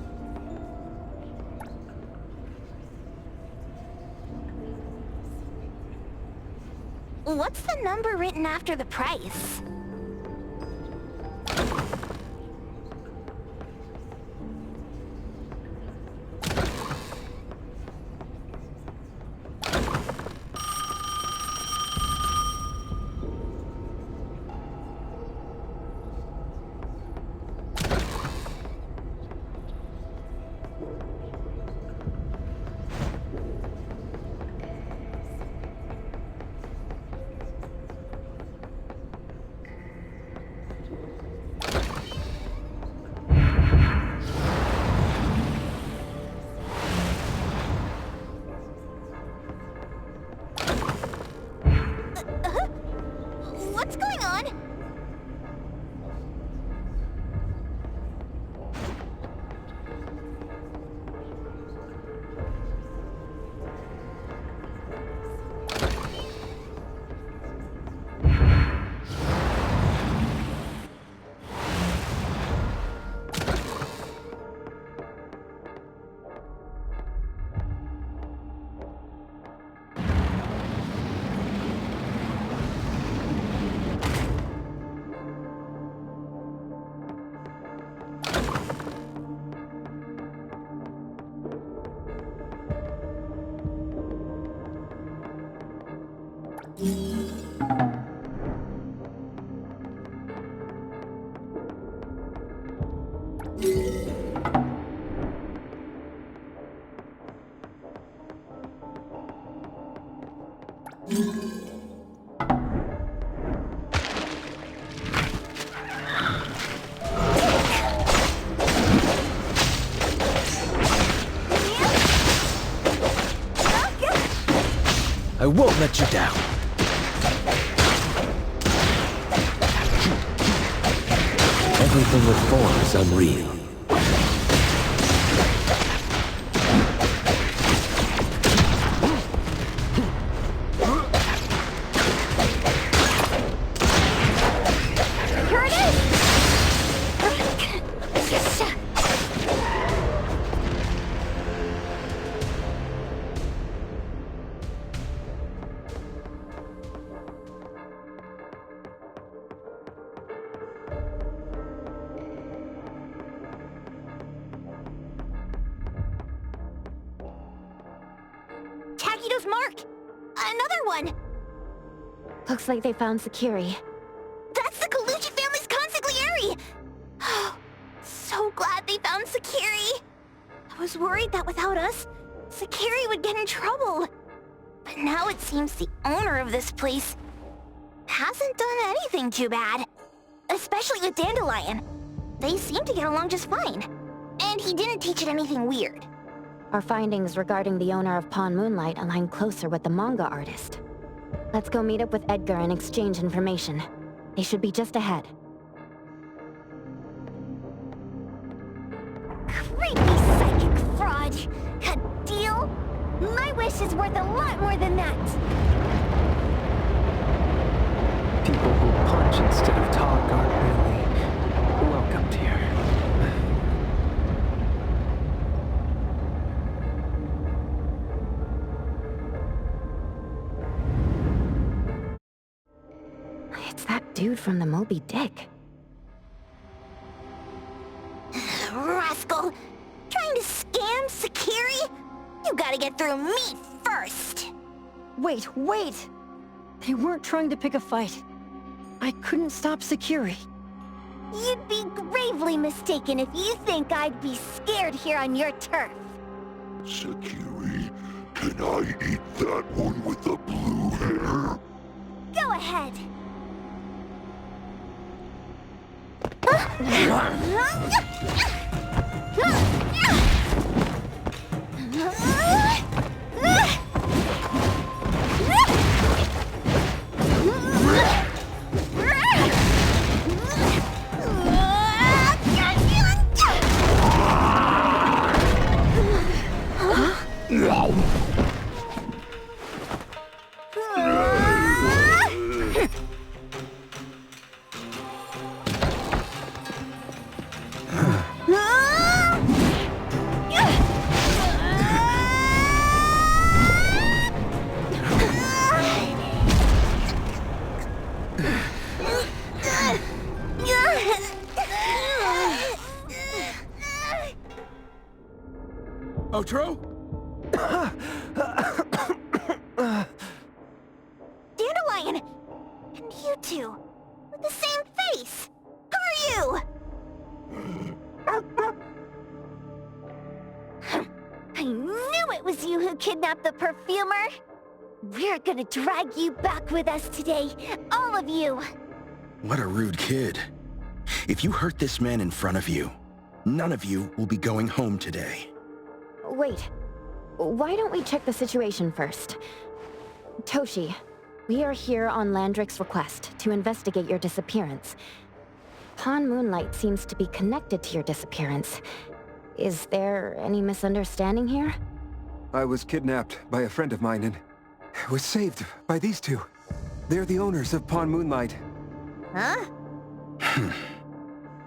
What's the number written after the price? What's going on? I won't let you down. Everything with form is unreal. Here it is! mark! Another one! Looks like they found Sakiri. That's the Kaluchi family's consigliere! So glad they found Sakiri! I was worried that without us, Sakiri would get in trouble. But now it seems the owner of this place hasn't done anything too bad. Especially with Dandelion. They seem to get along just fine. And he didn't teach it anything weird. Our findings regarding the owner of Pawn Moonlight align closer with the manga artist. Let's go meet up with Edgar and exchange information. They should be just ahead. Creepy psychic fraud! A deal? My wish is worth a lot more than that! People who punch instead of talk aren't really welcomed here. It's that dude from the Moby Dick. Rascal! Trying to scam Sakiri? You gotta get through me first! Wait! They weren't trying to pick a fight. I couldn't stop Sakiri. You'd be gravely mistaken if you think I'd be scared here on your turf. Sakiri, can I eat that one with the blue hair? Go ahead. Otro? Dandelion! And you two, with the same face! Who are you? I knew it was you who kidnapped the perfumer! We're gonna drag you back with us today, all of you! What a rude kid. If you hurt this man in front of you, none of you will be going home today. Wait. Why don't we check the situation first? Toshi, we are here on Landrick's request to investigate your disappearance. Pawn Moonlight seems to be connected to your disappearance. Is there any misunderstanding here? I was kidnapped by a friend of mine and was saved by these two. They're the owners of Pawn Moonlight. Huh?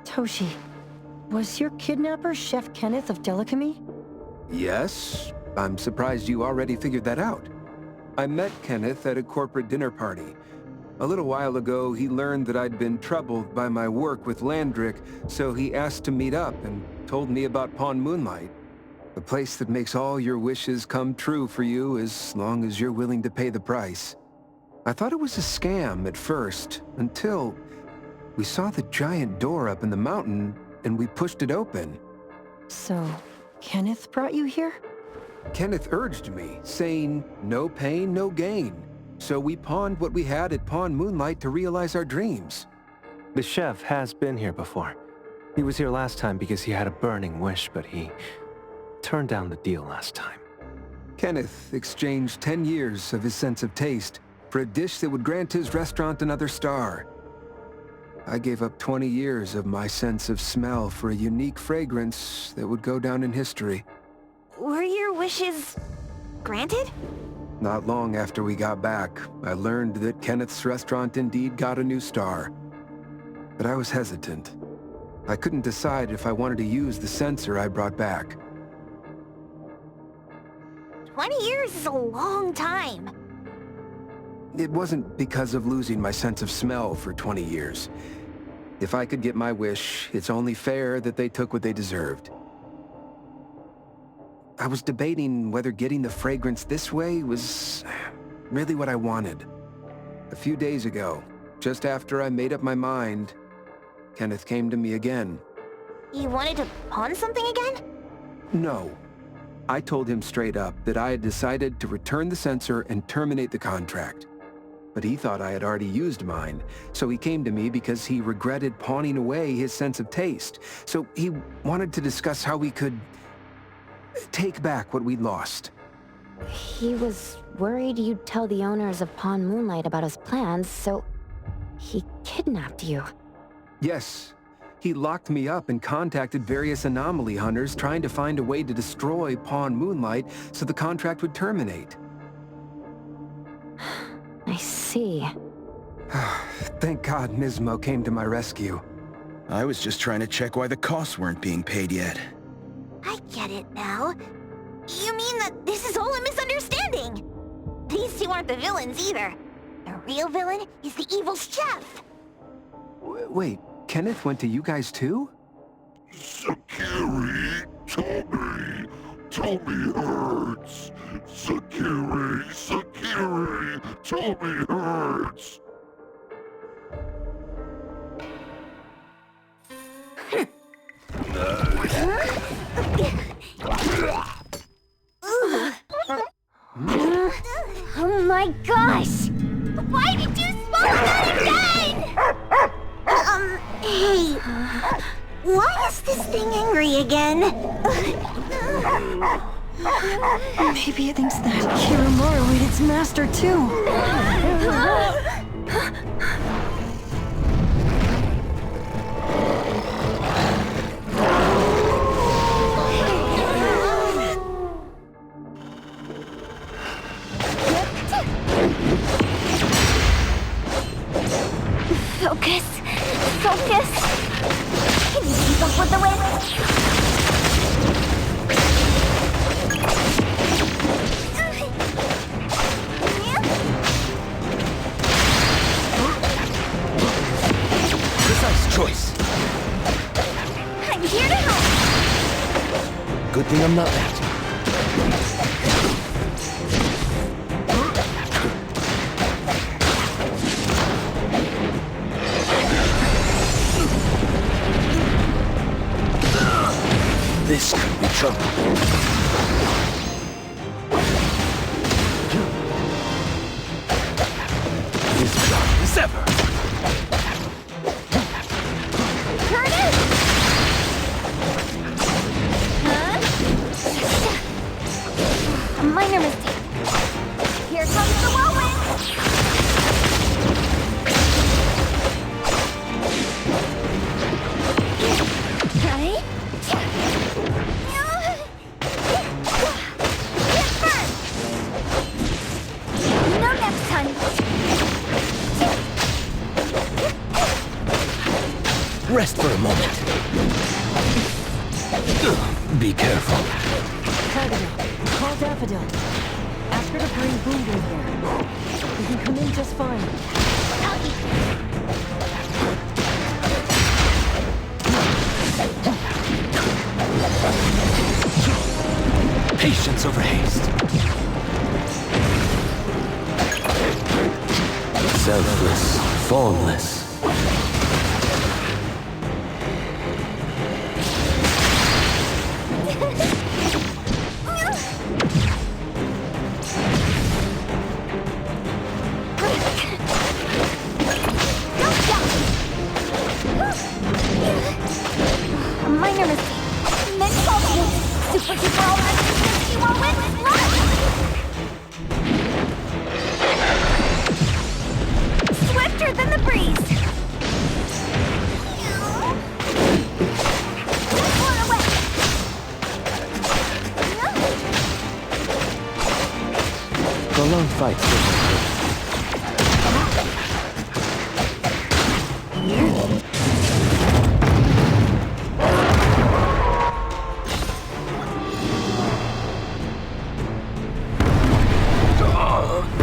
Toshi, was your kidnapper Chef Kenneth of Delicamy? Yes? I'm surprised you already figured that out. I met Kenneth at a corporate dinner party. A little while ago, he learned that I'd been troubled by my work with Landrick, so he asked to meet up and told me about Pawn Moonlight. A place that makes all your wishes come true for you as long as you're willing to pay the price. I thought it was a scam at first, until we saw the giant door up in the mountain and we pushed it open. So, Kenneth brought you here? Kenneth urged me, saying, no pain, no gain. So we pawned what we had at Pawn Moonlight to realize our dreams. The chef has been here before. He was here last time because he had a burning wish, but he turned down the deal last time. Kenneth exchanged 10 years of his sense of taste for a dish that would grant his restaurant another star. I gave up 20 years of my sense of smell for a unique fragrance that would go down in history. Were your wishes granted? Not long after we got back, I learned that Kenneth's restaurant indeed got a new star. But I was hesitant. I couldn't decide if I wanted to use the sensor I brought back. 20 years is a long time. It wasn't because of losing my sense of smell for 20 years. If I could get my wish, it's only fair that they took what they deserved. I was debating whether getting the fragrance this way was really what I wanted. A few days ago, just after I made up my mind, Kenneth came to me again. You wanted to pawn something again? No. I told him straight up that I had decided to return the sensor and terminate the contract. But he thought I had already used mine, so he came to me because he regretted pawning away his sense of taste. So he wanted to discuss how we could take back what we'd lost. He was worried you'd tell the owners of Pawn Moonlight about his plans, so he kidnapped you. Yes. He locked me up and contacted various anomaly hunters trying to find a way to destroy Pawn Moonlight so the contract would terminate. I see. Thank God Nismo came to my rescue. I was just trying to check why the costs weren't being paid yet. I get it now. You mean that this is all a misunderstanding? These two aren't the villains either. The real villain is the evil chef. Wait, Kenneth went to you guys too? Sakiri, Tommy hurts. Sakiri, Tommy hurts. Oh my gosh! Why did you smoke that again? Hey, why is this thing angry again? Maybe it thinks that Kirimura ate its master too. Focus! Focus! Can you keep up with the wind? Precise choice. I'm here to help! Good thing I'm not that. This could be trouble. As sharp as ever. Curtis! A minor mistake. Here comes the whirlwind! Right? No next time. Rest for a moment. Be careful. Daffodil, call Daffodil. Ask her to bring Boom Boom here. We can come in just fine. Patience over haste. Selfless, formless. A minor mistake. Meant to ultimate. Super duper all resistance. You won't win. Swifter than the breeze. Blown away. Prolonged fights will be good.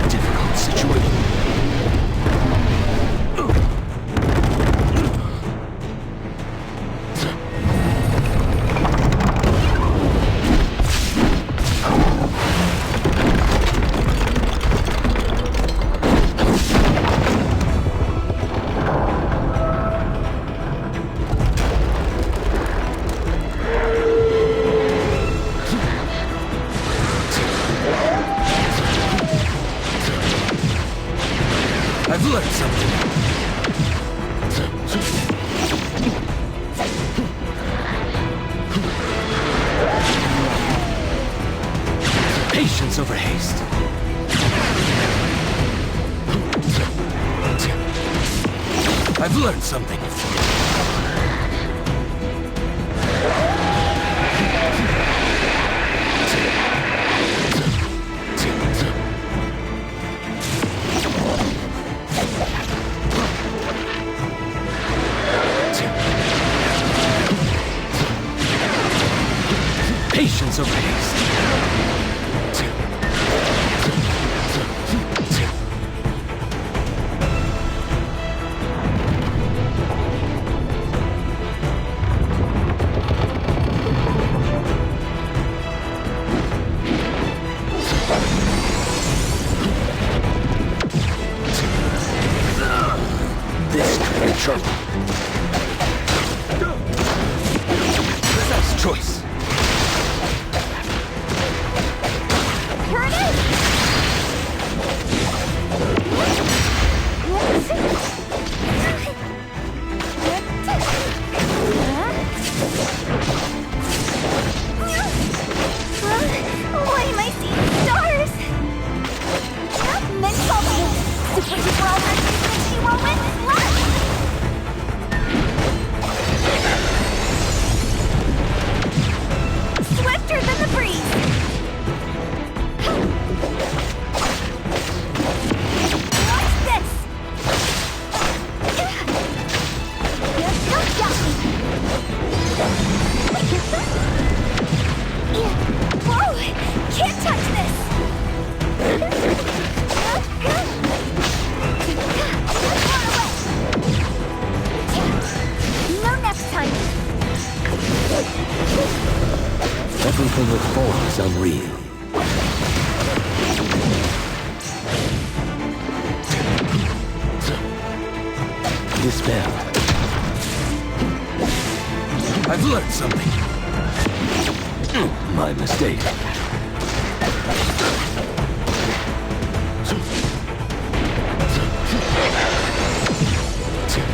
Difficult situation. I've learned something. Patience over haste. I've learned something. Patience over haste. This could be trouble. Precise choice. Here it is! Why am I seeing stars? Mental me! Super duper alert whirlwind slash! Swifter than the breeze! Watch this! Don't doubt me! Whoa! Can't touch this! No next time! Everything it forms is unreal. Dispel. I've learned something. My mistake.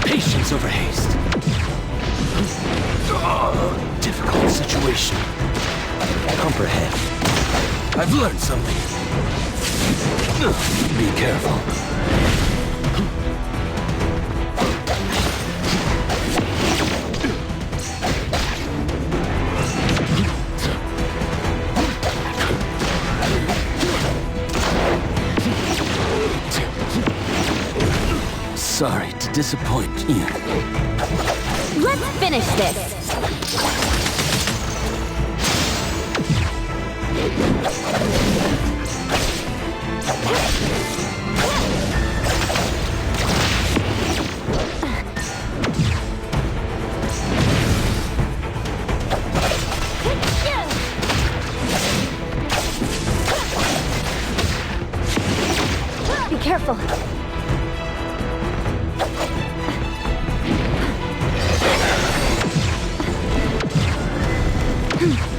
Patience over haste. Difficult situation. Comprehend. I've learned something. Be careful. Sorry to disappoint you. Let's finish this! Be careful.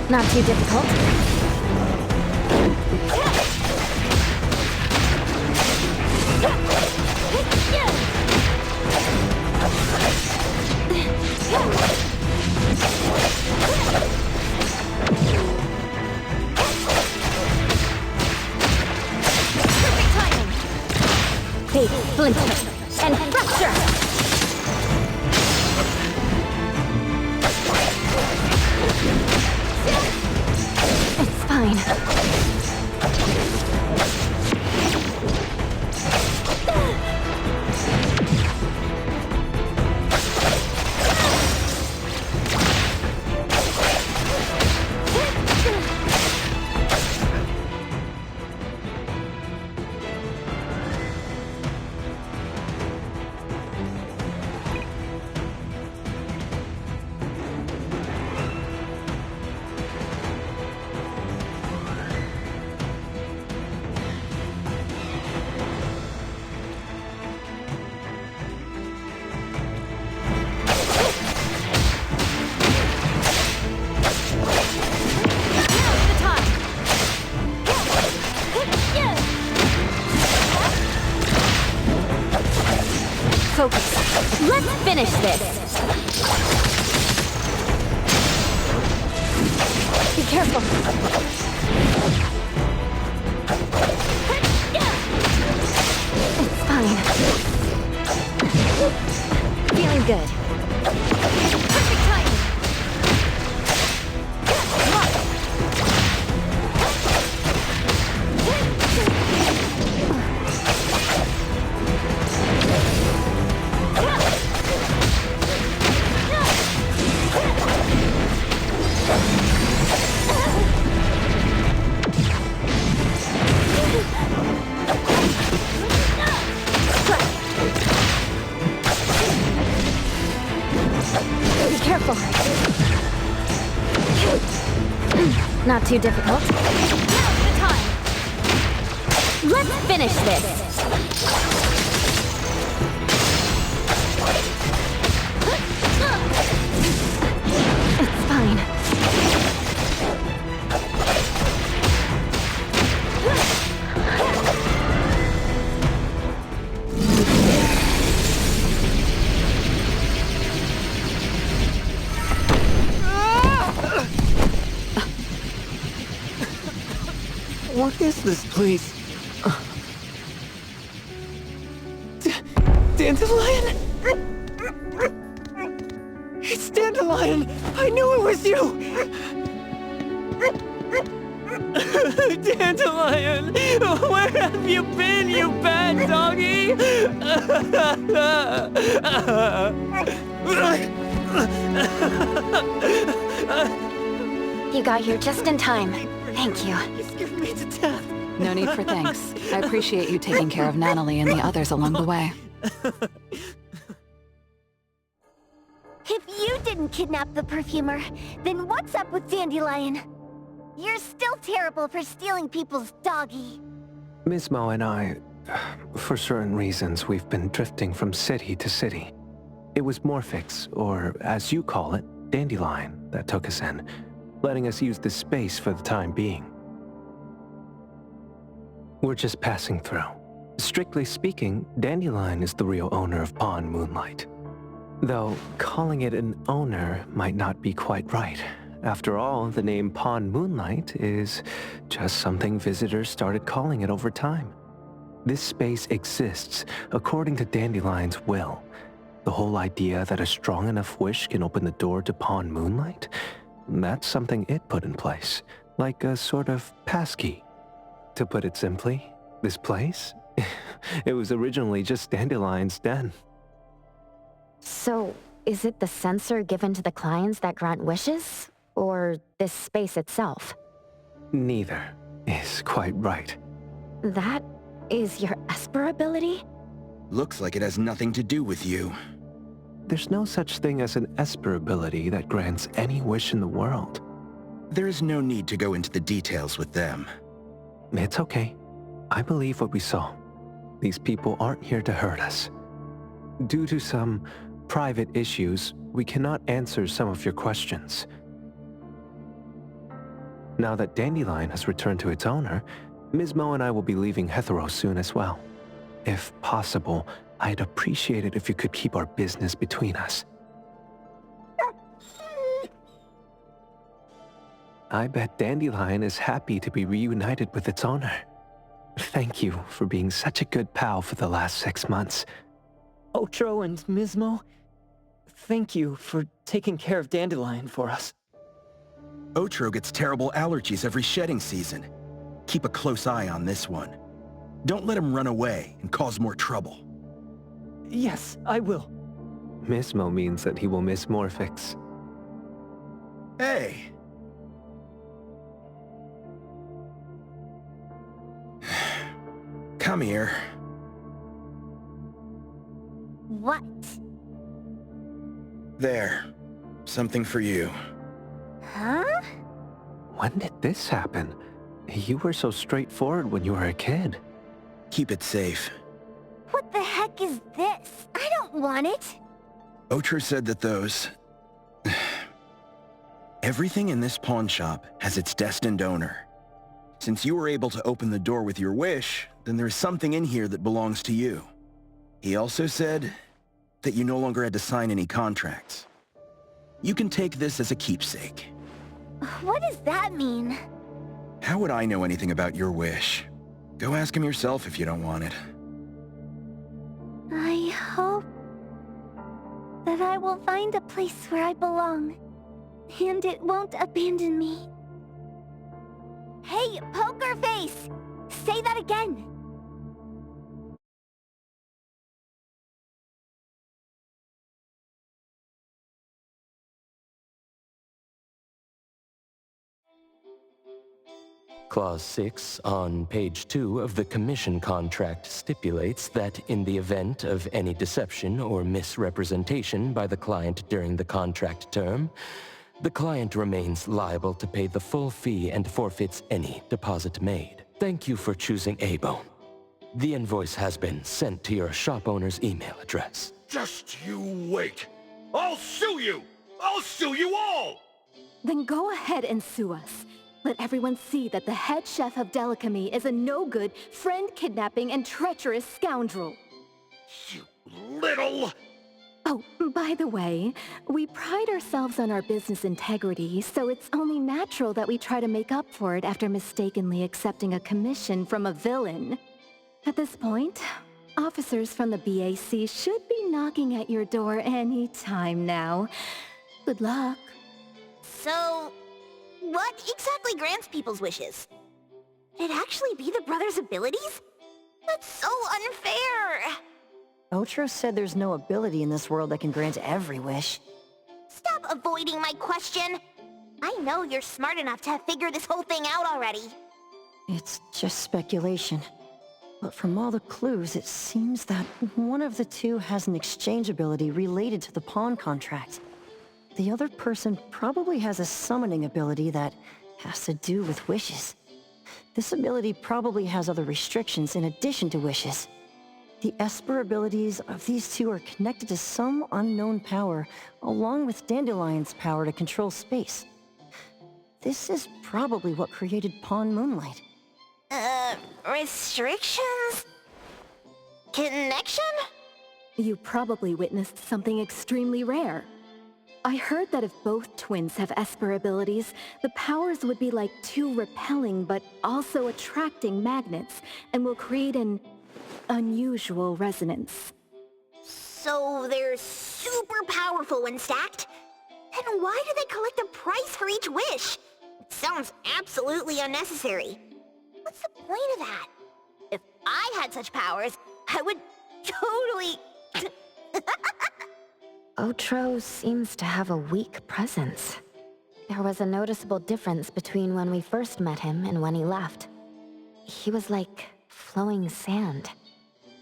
Not too difficult. Perfect timing. Big splinter and fracture. It's fine. Focus. Let's finish this. Be careful. It's fine. Feeling good. Perfect timing. Be careful. Not too difficult. Now's the time. Let's finish this. It's fine. What is this place? Dandelion? It's Dandelion! I knew it was you! Dandelion! Where have you been, you bad doggy? You got here just in time. Thank you. You scared me to death. No need for thanks. I appreciate you taking care of Natalie and the others along the way. If you didn't kidnap the perfumer, then what's up with Dandelion? You're still terrible for stealing people's doggy. Ms. Mo and I, for certain reasons, we've been drifting from city to city. It was Morphix, or as you call it, Dandelion, that took us in, letting us use this space for the time being. We're just passing through. Strictly speaking, Dandelion is the real owner of Pawn Moonlight. Though, calling it an owner might not be quite right. After all, the name Pawn Moonlight is just something visitors started calling it over time. This space exists according to Dandelion's will. The whole idea that a strong enough wish can open the door to Pawn Moonlight? That's something it put in place, like a sort of passkey. To put it simply, this place? It was originally just Dandelion's den. So, is it the sensor given to the clients that grant wishes? Or this space itself? Neither is quite right. That is your Esper ability? Looks like it has nothing to do with you. There's no such thing as an Esper ability that grants any wish in the world. There is no need to go into the details with them. It's okay. I believe what we saw. These people aren't here to hurt us. Due to some private issues, we cannot answer some of your questions. Now that Dandelion has returned to its owner, Ms. Mo and I will be leaving Hetero soon as well. If possible, I'd appreciate it if you could keep our business between us. I bet Dandelion is happy to be reunited with its owner. Thank you for being such a good pal for the last 6 months. Otro and Ms. Mo, thank you for taking care of Dandelion for us. Otro gets terrible allergies every shedding season. Keep a close eye on this one. Don't let him run away and cause more trouble. Yes, I will. Ms. Mo means that he will miss Morphix. Hey! Come here. What? There. Something for you. Huh? When did this happen? You were so straightforward when you were a kid. Keep it safe. What the heck is this? I don't want it. Otro said that those... Everything in this pawn shop has its destined owner. Since you were able to open the door with your wish, then there's something in here that belongs to you. He also said, that you no longer had to sign any contracts. You can take this as a keepsake. What does that mean? How would I know anything about your wish? Go ask him yourself if you don't want it. I hope that I will find a place where I belong, and it won't abandon me. Hey, Poker Face! Say that again! Clause 6 on page 2 of the commission contract stipulates that in the event of any deception or misrepresentation by the client during the contract term, the client remains liable to pay the full fee and forfeits any deposit made. Thank you for choosing A-Bone. The invoice has been sent to your shop owner's email address. Just you wait. I'll sue you! I'll sue you all! Then go ahead and sue us. Let everyone see that the head chef of Delicamy is a no-good, friend-kidnapping, and treacherous scoundrel. You little... Oh, by the way, we pride ourselves on our business integrity, so it's only natural that we try to make up for it after mistakenly accepting a commission from a villain. At this point, officers from the BAC should be knocking at your door any time now. Good luck. So, what exactly grants people's wishes? Could it actually be the brothers' abilities? That's so unfair! Otro said there's no ability in this world that can grant every wish. Stop avoiding my question! I know you're smart enough to have figured this whole thing out already. It's just speculation. But from all the clues, it seems that one of the two has an exchange ability related to the pawn contract. The other person probably has a summoning ability that has to do with wishes. This ability probably has other restrictions in addition to wishes. The Esper abilities of these two are connected to some unknown power, along with Dandelion's power to control space. This is probably what created Pawn Moonlight. Restrictions? Connection? You probably witnessed something extremely rare. I heard that if both twins have Esper abilities, the powers would be like two repelling but also attracting magnets, and will create an unusual resonance. So they're super powerful when stacked? Then why do they collect a price for each wish? It sounds absolutely unnecessary. What's the point of that? If I had such powers, I would totally... Otro seems to have a weak presence. There was a noticeable difference between when we first met him and when he left. He was like flowing sand.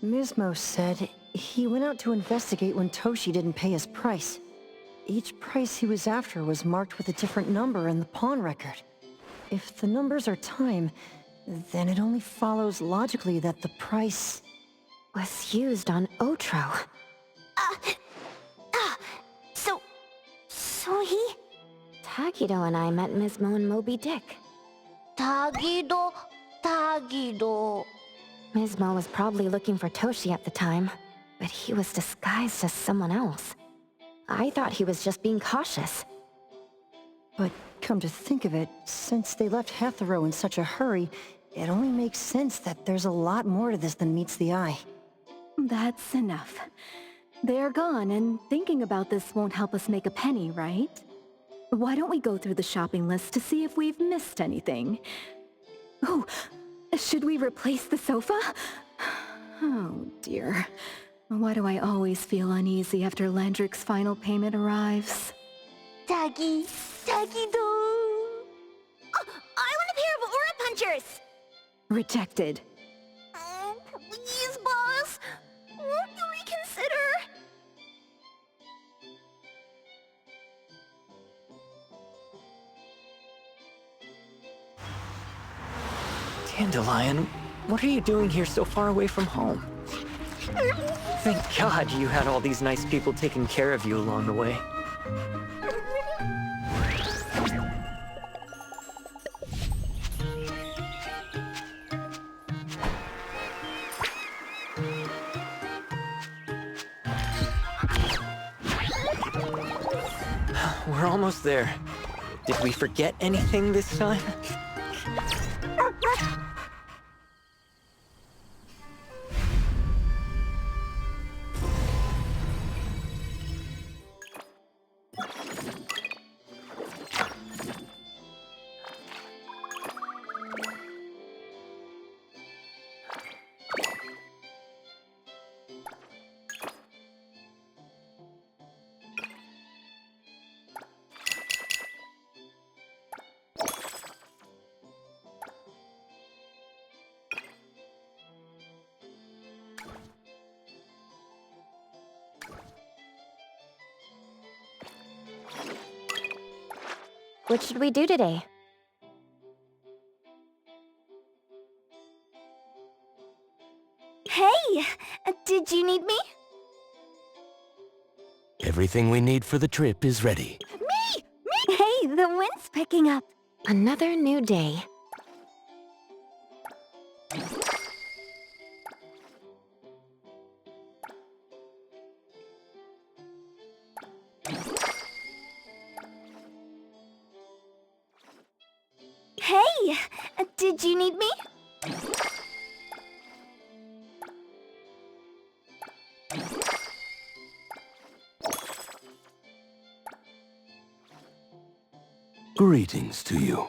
Mismo said he went out to investigate when Toshi didn't pay his price. Each price he was after was marked with a different number in the pawn record. If the numbers are time, then it only follows logically that the price was used on Otro. So he... Tagido and I met Mismo and Moby Dick. Tagido... Mismo was probably looking for Toshi at the time, but he was disguised as someone else. I thought he was just being cautious. But come to think of it, since they left Hethero in such a hurry, it only makes sense that there's a lot more to this than meets the eye. That's enough. They're gone, and thinking about this won't help us make a penny, right? Why don't we go through the shopping list to see if we've missed anything? Oh, should we replace the sofa? Oh dear. Why do I always feel uneasy after Landrick's final payment arrives? Tagido... Oh, I want a pair of Aura Punchers! Rejected. Oh, please, boss. Won't you reconsider? Dandelion, what are you doing here so far away from home? Thank God you had all these nice people taking care of you along the way. We're almost there. Did we forget anything this time? What should we do today? Hey! Did you need me? Everything we need for the trip is ready. Me! Hey, the wind's picking up. Another new day. Hey! Did you need me? Greetings to you.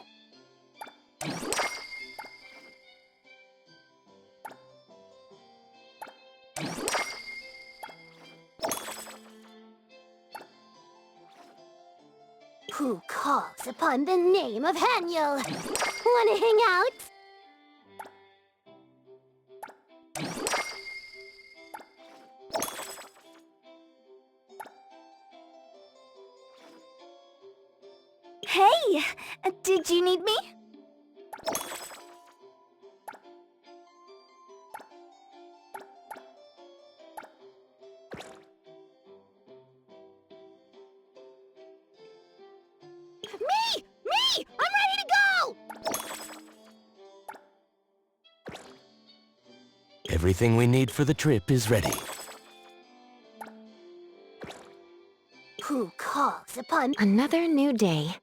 Who calls upon the name of Haniel? Wanna hang out? Hey! Did you need me? Me! Me! I'm ready to go! Everything we need for the trip is ready. Who calls upon... Another new day.